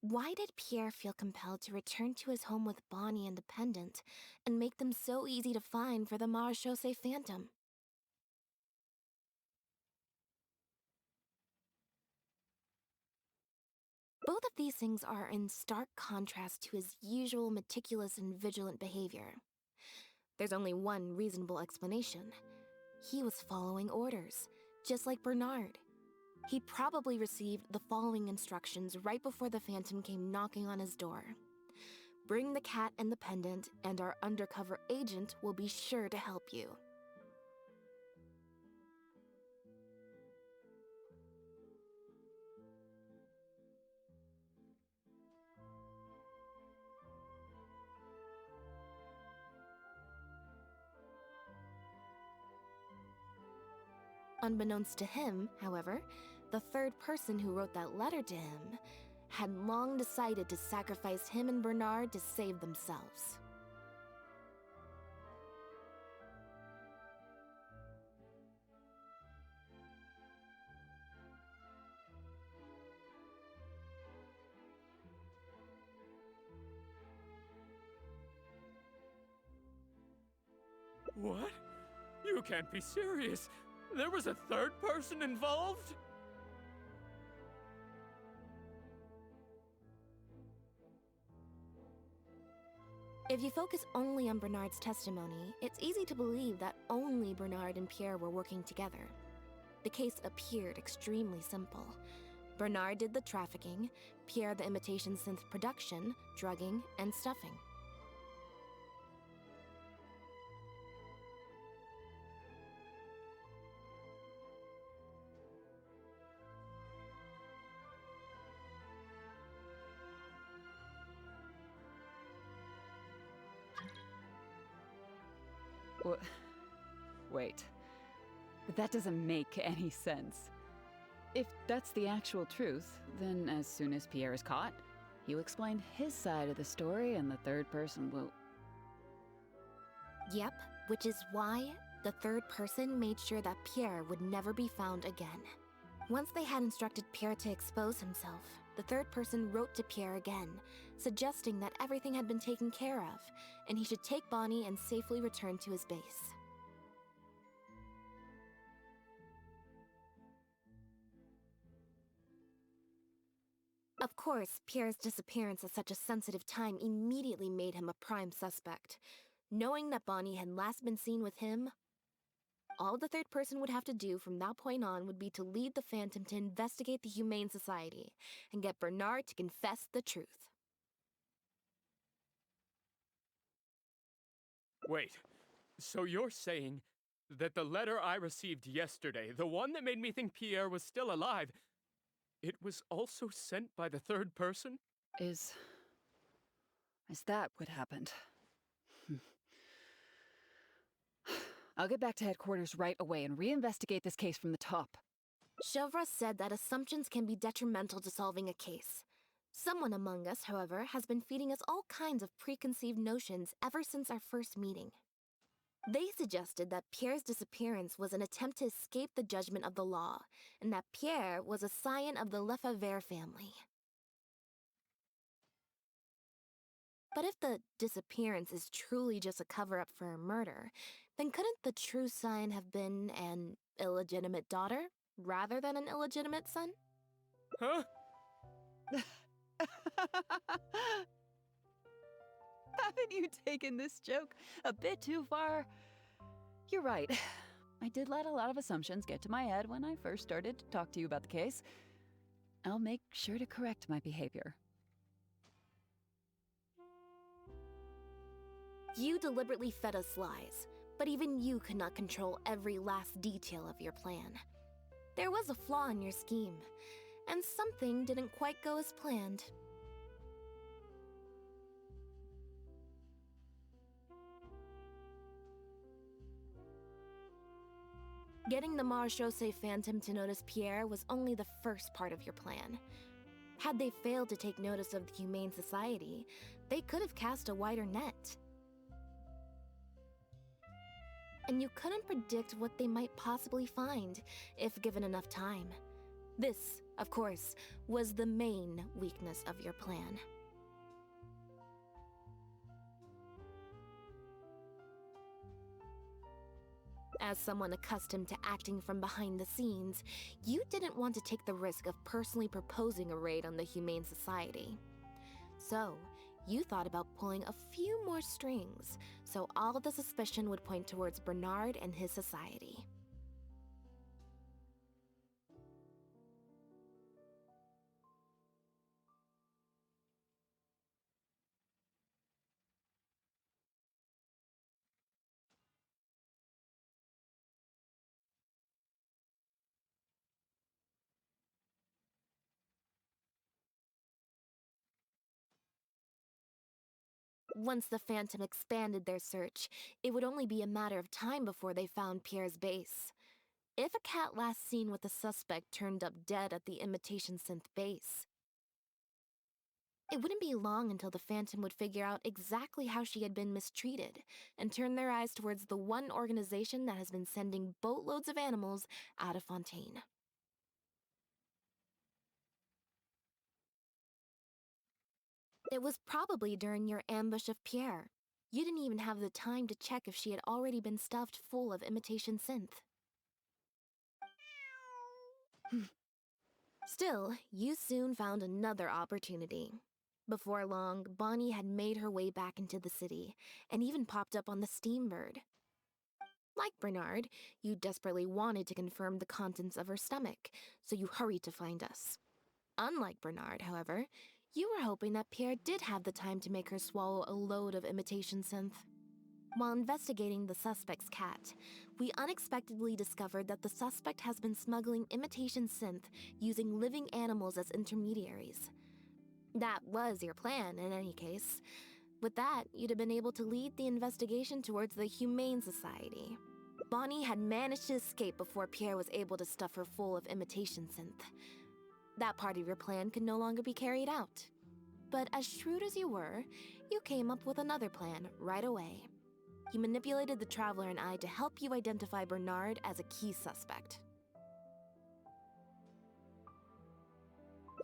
Why did Pierre feel compelled to return to his home with Bonnie and the pendant, and make them so easy to find for the Marechaussee Phantom? Both of these things are in stark contrast to his usual meticulous and vigilant behavior. There's only one reasonable explanation. He was following orders, just like Bernard. He probably received the following instructions right before the Phantom came knocking on his door. Bring the cat and the pendant, and our undercover agent will be sure to help you. Unbeknownst to him, however, the third person who wrote that letter to him had long decided to sacrifice him and Bernard to save themselves. What? You can't be serious. There was a third person involved? If you focus only on Bernard's testimony, it's easy to believe that only Bernard and Pierre were working together. The case appeared extremely simple. Bernard did the trafficking, Pierre the imitation synth production, drugging, and stuffing. Wait. But that doesn't make any sense. If that's the actual truth, then as soon as Pierre is caught, he'll explain his side of the story and the third person will... Yep, which is why the third person made sure that Pierre would never be found again. Once they had instructed Pierre to expose himself, the third person wrote to Pierre again, suggesting that everything had been taken care of, and he should take Bonnie and safely return to his base. Of course, Pierre's disappearance at such a sensitive time immediately made him a prime suspect. Knowing that Bonnie had last been seen with him, all the third person would have to do from that point on would be to lead the Phantom to investigate the Humane Society and get Bernard to confess the truth. Wait, so you're saying that the letter I received yesterday, the one that made me think Pierre was still alive, it was also sent by the third person? Is that what happened? I'll get back to headquarters right away and reinvestigate this case from the top. Chevra said that assumptions can be detrimental to solving a case. Someone among us, however, has been feeding us all kinds of preconceived notions ever since our first meeting. They suggested that Pierre's disappearance was an attempt to escape the judgment of the law, and that Pierre was a scion of the Lefebvre family. But if the disappearance is truly just a cover-up for a murder, then couldn't the true scion have been an illegitimate daughter, rather than an illegitimate son? Huh? Haven't you taken this joke a bit too far? You're right. I did let a lot of assumptions get to my head when I first started to talk to you about the case. I'll make sure to correct my behavior. You deliberately fed us lies, but even you could not control every last detail of your plan. There was a flaw in your scheme, and something didn't quite go as planned. Getting the Marechaussee Phantom to notice Pierre was only the first part of your plan. Had they failed to take notice of the Humane Society, they could have cast a wider net. And you couldn't predict what they might possibly find, if given enough time. This, of course, was the main weakness of your plan. As someone accustomed to acting from behind the scenes, you didn't want to take the risk of personally proposing a raid on the Humane Society. So, you thought about pulling a few more strings, so all of the suspicion would point towards Bernard and his society. Once the Phantom expanded their search, it would only be a matter of time before they found Pierre's base. if a cat last seen with the suspect turned up dead at the imitation synth base, it wouldn't be long until the Phantom would figure out exactly how she had been mistreated and turn their eyes towards the one organization that has been sending boatloads of animals out of Fontaine. It was probably during your ambush of Pierre. You didn't even have the time to check if she had already been stuffed full of imitation synth. Still, you soon found another opportunity. Before long, Bonnie had made her way back into the city, and even popped up on the Steambird. Like Bernard, you desperately wanted to confirm the contents of her stomach, so you hurried to find us. Unlike Bernard, however, you were hoping that Pierre did have the time to make her swallow a load of imitation synth. While investigating the suspect's cat, we unexpectedly discovered that the suspect has been smuggling imitation synth using living animals as intermediaries. That was your plan, in any case. With that, you'd have been able to lead the investigation towards the Humane Society. Bonnie had managed to escape before Pierre was able to stuff her full of imitation synth. That part of your plan could no longer be carried out. But as shrewd as you were, you came up with another plan right away. You manipulated the Traveler and I to help you identify Bernard as a key suspect.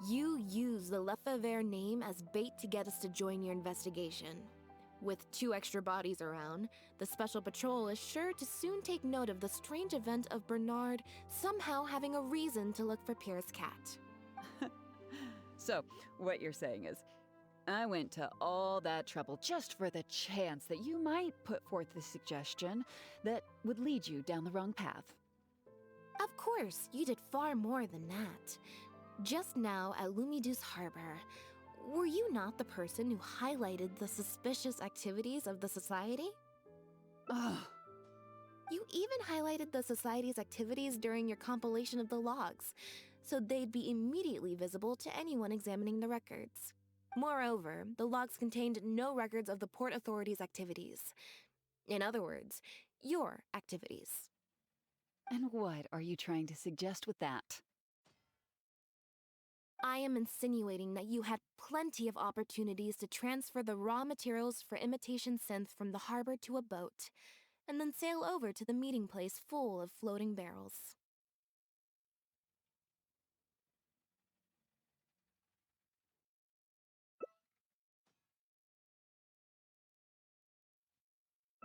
You used the Lefebvre name as bait to get us to join your investigation. With 2 extra bodies around, the Special Patrol is sure to soon take note of the strange event of Bernard somehow having a reason to look for Pierre's cat. So, what you're saying is, I went to all that trouble just for the chance that you might put forth the suggestion that would lead you down the wrong path. Of course, you did far more than that. Just now at Lumidu's harbor, were you not the person who highlighted the suspicious activities of the Society? Ugh. You even highlighted the Society's activities during your compilation of the logs, so they'd be immediately visible to anyone examining the records. Moreover, the logs contained no records of the Port Authority's activities. In other words, your activities. And what are you trying to suggest with that? I am insinuating that you had plenty of opportunities to transfer the raw materials for imitation synth from the harbor to a boat, and then sail over to the meeting place full of floating barrels.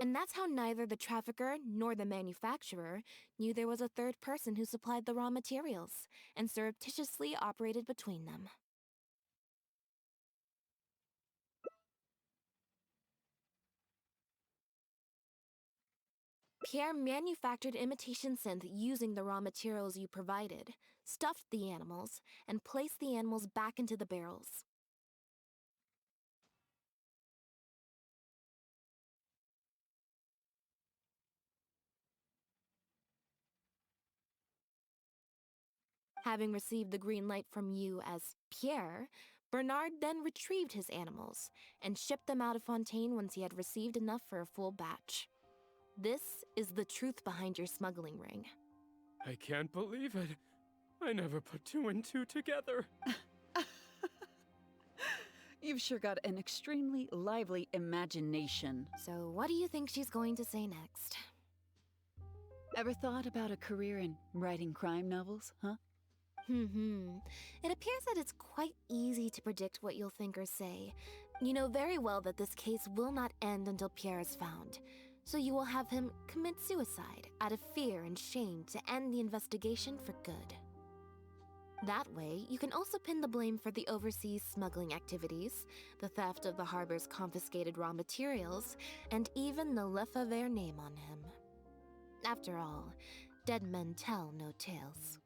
And that's how neither the trafficker nor the manufacturer knew there was a third person who supplied the raw materials, and surreptitiously operated between them. Pierre manufactured imitation synth using the raw materials you provided, stuffed the animals, and placed the animals back into the barrels. Having received the green light from you as Pierre, Bernard then retrieved his animals and shipped them out of Fontaine once he had received enough for a full batch. This is the truth behind your smuggling ring. I can't believe it. I never put 2 and 2 together. You've sure got an extremely lively imagination. So what do you think she's going to say next? Ever thought about a career in writing crime novels, huh? It appears that it's quite easy to predict what you'll think or say. You know very well that this case will not end until Pierre is found, so you will have him commit suicide out of fear and shame to end the investigation for good. That way, you can also pin the blame for the overseas smuggling activities, the theft of the harbor's confiscated raw materials, and even the Lefebvre name on him. After all, dead men tell no tales.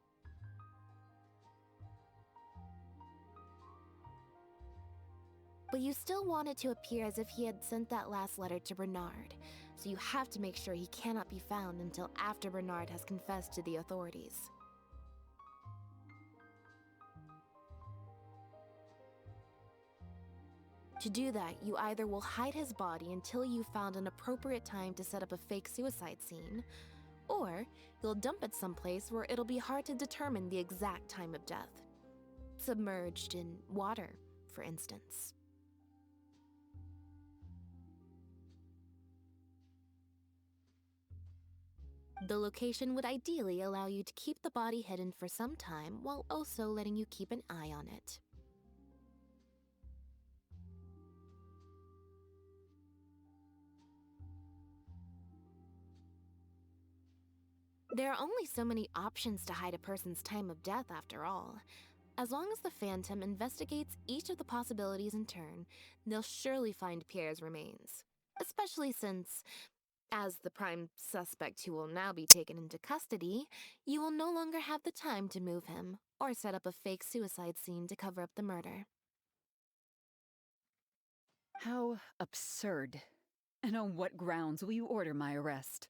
But you still want it to appear as if he had sent that last letter to Bernard, so you have to make sure he cannot be found until after Bernard has confessed to the authorities. To do that, you either will hide his body until you've found an appropriate time to set up a fake suicide scene, Or you'll dump it someplace where it'll be hard to determine the exact time of death. Submerged in water, for instance. The location would ideally allow you to keep the body hidden for some time while also letting you keep an eye on it. There are only so many options to hide a person's time of death, after all. As long as the Phantom investigates each of the possibilities in turn, they'll surely find Pierre's remains. Especially since, as the prime suspect who will now be taken into custody, you will no longer have the time to move him or set up a fake suicide scene to cover up the murder. How absurd. And on what grounds will you order my arrest?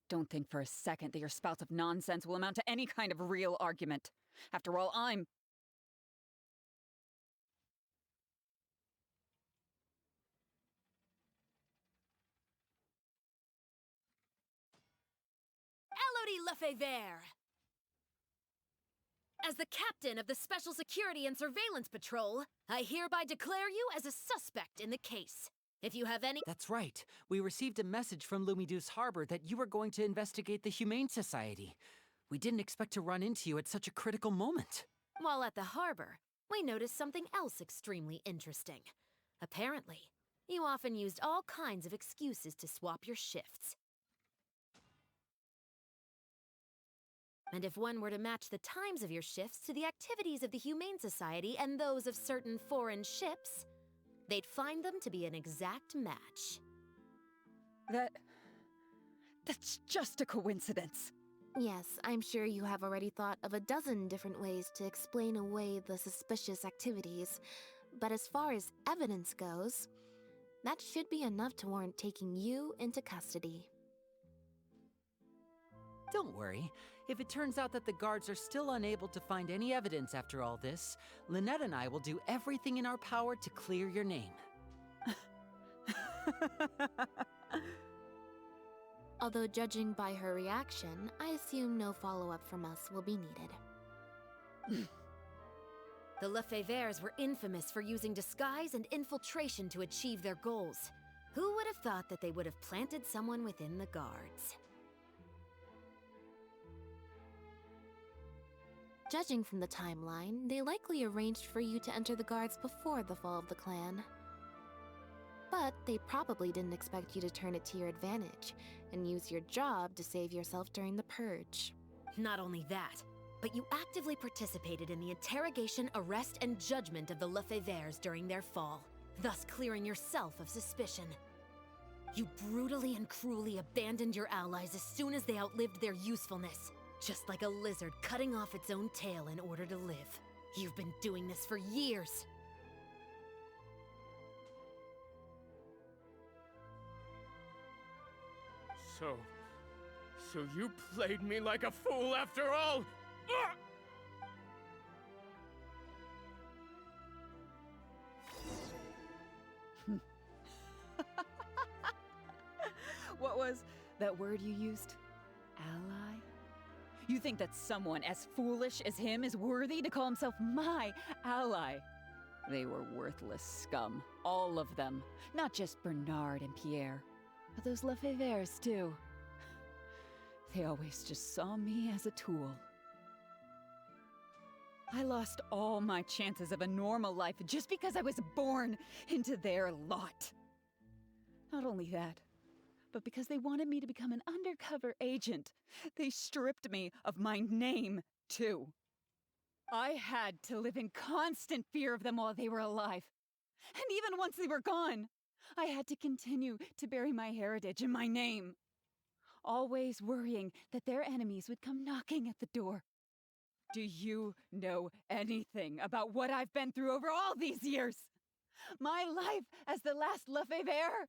Don't think for a second that your spouts of nonsense will amount to any kind of real argument. After all, I'm... Elodie Lefebvre! As the captain of the Special Security and Surveillance Patrol, I hereby declare you as a suspect in the case. If you have any— That's right. We received a message from Lumiduce Harbor that you were going to investigate the Humane Society. We didn't expect to run into you at such a critical moment. While at the harbor, we noticed something else extremely interesting. Apparently, you often used all kinds of excuses to swap your shifts. And if one were to match the times of your shifts to the activities of the Humane Society and those of certain foreign ships, they'd find them to be an exact match. That's just a coincidence. Yes, I'm sure you have already thought of a dozen different ways to explain away the suspicious activities, but as far as evidence goes, that should be enough to warrant taking you into custody. Don't worry. If it turns out that the guards are still unable to find any evidence after all this, Lynette and I will do everything in our power to clear your name. Although judging by her reaction, I assume no follow-up from us will be needed. The Lefebvres were infamous for using disguise and infiltration to achieve their goals. Who would have thought that they would have planted someone within the guards? Judging from the timeline, they likely arranged for you to enter the guards before the fall of the clan. But they probably didn't expect you to turn it to your advantage and use your job to save yourself during the purge. Not only that, but you actively participated in the interrogation, arrest, and judgment of the Lefebvres during their fall, thus clearing yourself of suspicion. You brutally and cruelly abandoned your allies as soon as they outlived their usefulness, just like a lizard cutting off its own tail in order to live. You've been doing this for years. So you played me like a fool after all? Ugh! What was that word you used? Ally? You think that someone as foolish as him is worthy to call himself my ally? They were worthless scum, all of them. Not just Bernard and Pierre, but those Lefebvres too. They always just saw me as a tool. I lost all my chances of a normal life just because I was born into their lot. Not only that, but because they wanted me to become an undercover agent, they stripped me of my name, too. I had to live in constant fear of them while they were alive. And even once they were gone, I had to continue to bury my heritage and my name. Always worrying that their enemies would come knocking at the door. Do you know anything about what I've been through over all these years? My life as the last Lefebvre?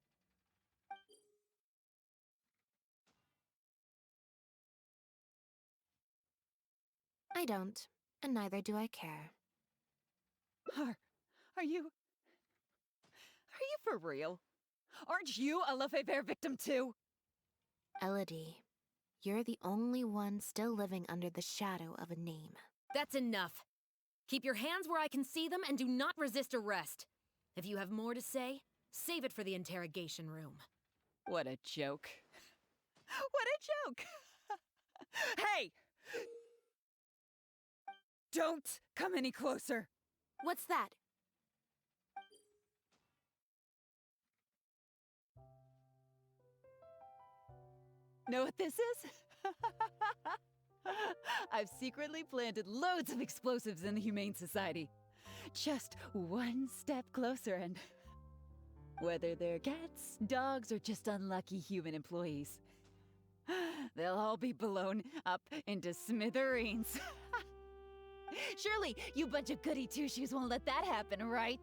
I don't, and neither do I care. Are you for real? Aren't you a Lefebvre victim too? Elodie, You're the only one still living under the shadow of a name. That's enough. Keep your hands where I can see them and do not resist arrest. If you have more to say, save it for the interrogation room. What a joke. What a joke! Hey! Don't come any closer! What's that? Know what this is? I've secretly planted loads of explosives in the Humane Society. Just one step closer and... whether they're cats, dogs, or just unlucky human employees, they'll all be blown up into smithereens. Surely, you bunch of goody two-shoes won't let that happen, right?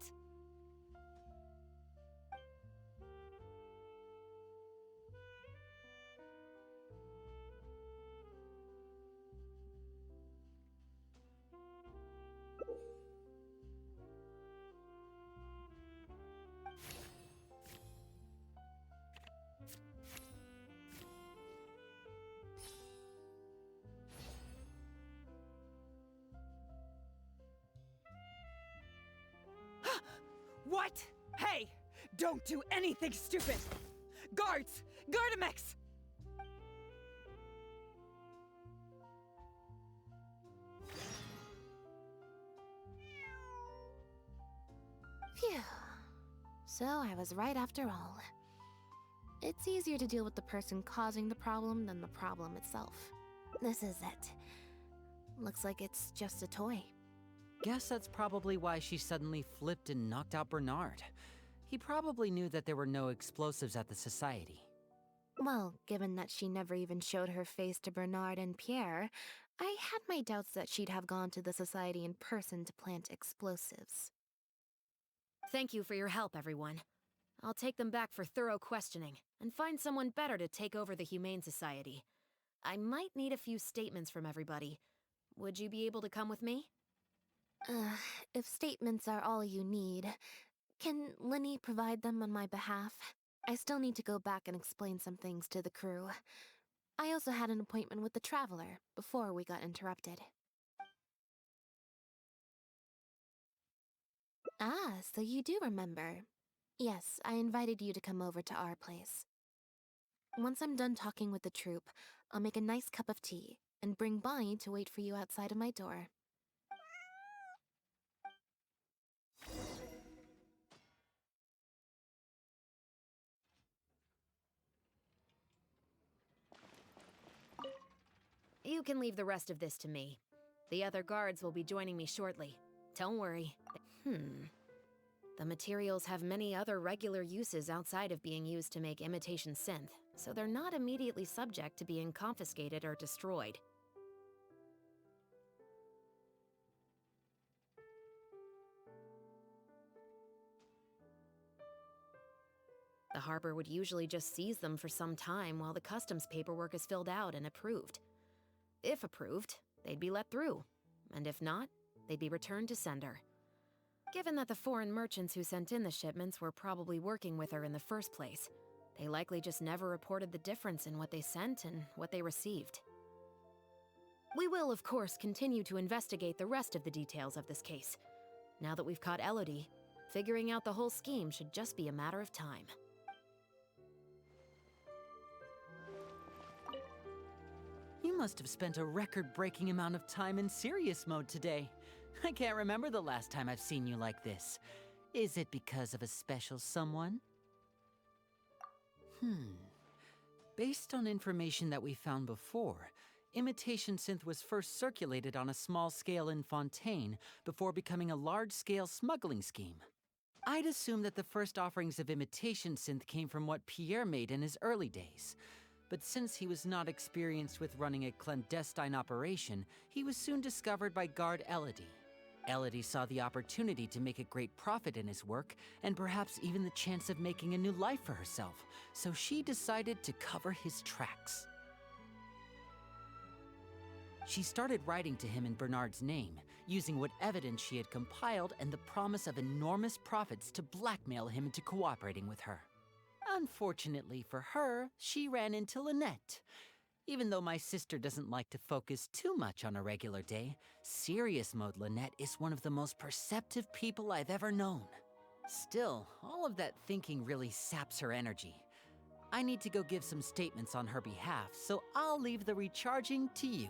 What? Hey! Don't do anything stupid! Guards! Gardamex! Phew. So I was right after all. It's easier to deal with the person causing the problem than the problem itself. This is it. Looks like it's just a toy. Guess that's probably why she suddenly flipped and knocked out Bernard. He probably knew that there were no explosives at the Society. Well, given that she never even showed her face to Bernard and Pierre, I had my doubts that she'd have gone to the Society in person to plant explosives. Thank you for your help, everyone. I'll take them back for thorough questioning, and find someone better to take over the Humane Society. I might need a few statements from everybody. Would you be able to come with me? If statements are all you need, can Linny provide them on my behalf? I still need to go back and explain some things to the crew. I also had an appointment with the Traveler before we got interrupted. Ah, so you do remember. Yes, I invited you to come over to our place. Once I'm done talking with the troupe, I'll make a nice cup of tea and bring Bonnie to wait for you outside of my door. You can leave the rest of this to me. The other guards will be joining me shortly. Don't worry. The materials have many other regular uses outside of being used to make imitation synth, so they're not immediately subject to being confiscated or destroyed. The harbor would usually just seize them for some time while the customs paperwork is filled out and approved. If approved, they'd be let through, and if not, they'd be returned to sender. Given that the foreign merchants who sent in the shipments were probably working with her in the first place, they likely just never reported the difference in what they sent and what they received. We will, of course, continue to investigate the rest of the details of this case. Now that we've caught Elodie, figuring out the whole scheme should just be a matter of time. You must have spent a record-breaking amount of time in serious mode today. I can't remember the last time I've seen you like this. Is it because of a special someone? Based on information that we found before, imitation synth was first circulated on a small scale in Fontaine before becoming a large-scale smuggling scheme. I'd assume that the first offerings of imitation synth came from what Pierre made in his early days. But since he was not experienced with running a clandestine operation, he was soon discovered by guard Elodie. Elodie saw the opportunity to make a great profit in his work, and perhaps even the chance of making a new life for herself, so she decided to cover his tracks. She started writing to him in Bernard's name, using what evidence she had compiled and the promise of enormous profits to blackmail him into cooperating with her. Unfortunately for her, she ran into Lynette. Even though my sister doesn't like to focus too much on a regular day, serious mode Lynette is one of the most perceptive people I've ever known. Still, all of that thinking really saps her energy. I need to go give some statements on her behalf, so I'll leave the recharging to you.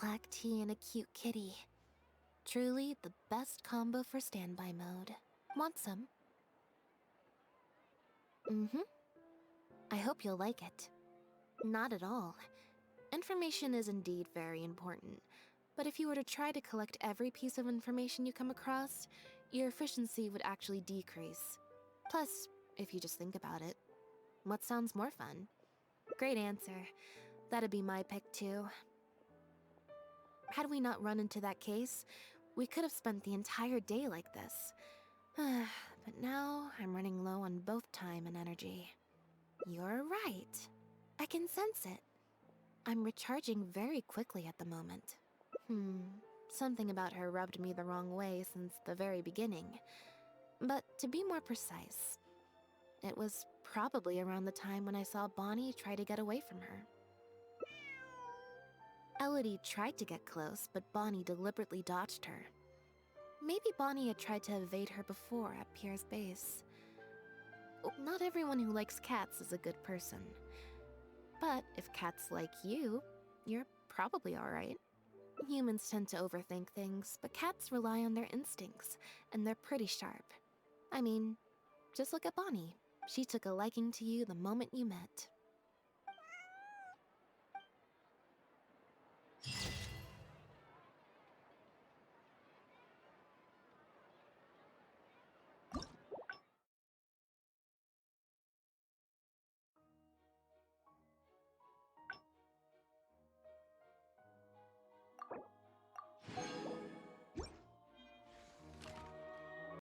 Black tea and a cute kitty. Truly the best combo for standby mode. Want some? I hope you'll like it. Not at all. Information is indeed very important, but if you were to try to collect every piece of information you come across, your efficiency would actually decrease. Plus, if you just think about it, what sounds more fun? Great answer. That'd be my pick too. Had we not run into that case, we could have spent the entire day like this. But now, I'm running low on both time and energy. You're right. I can sense it. I'm recharging very quickly at the moment. Something about her rubbed me the wrong way since the very beginning. But to be more precise, it was probably around the time when I saw Bonnie try to get away from her. Elodie tried to get close, but Bonnie deliberately dodged her. Maybe Bonnie had tried to evade her before at Pierre's base. Not everyone who likes cats is a good person. But if cats like you, you're probably alright. Humans tend to overthink things, but cats rely on their instincts, and they're pretty sharp. I mean, just look at Bonnie. She took a liking to you the moment you met.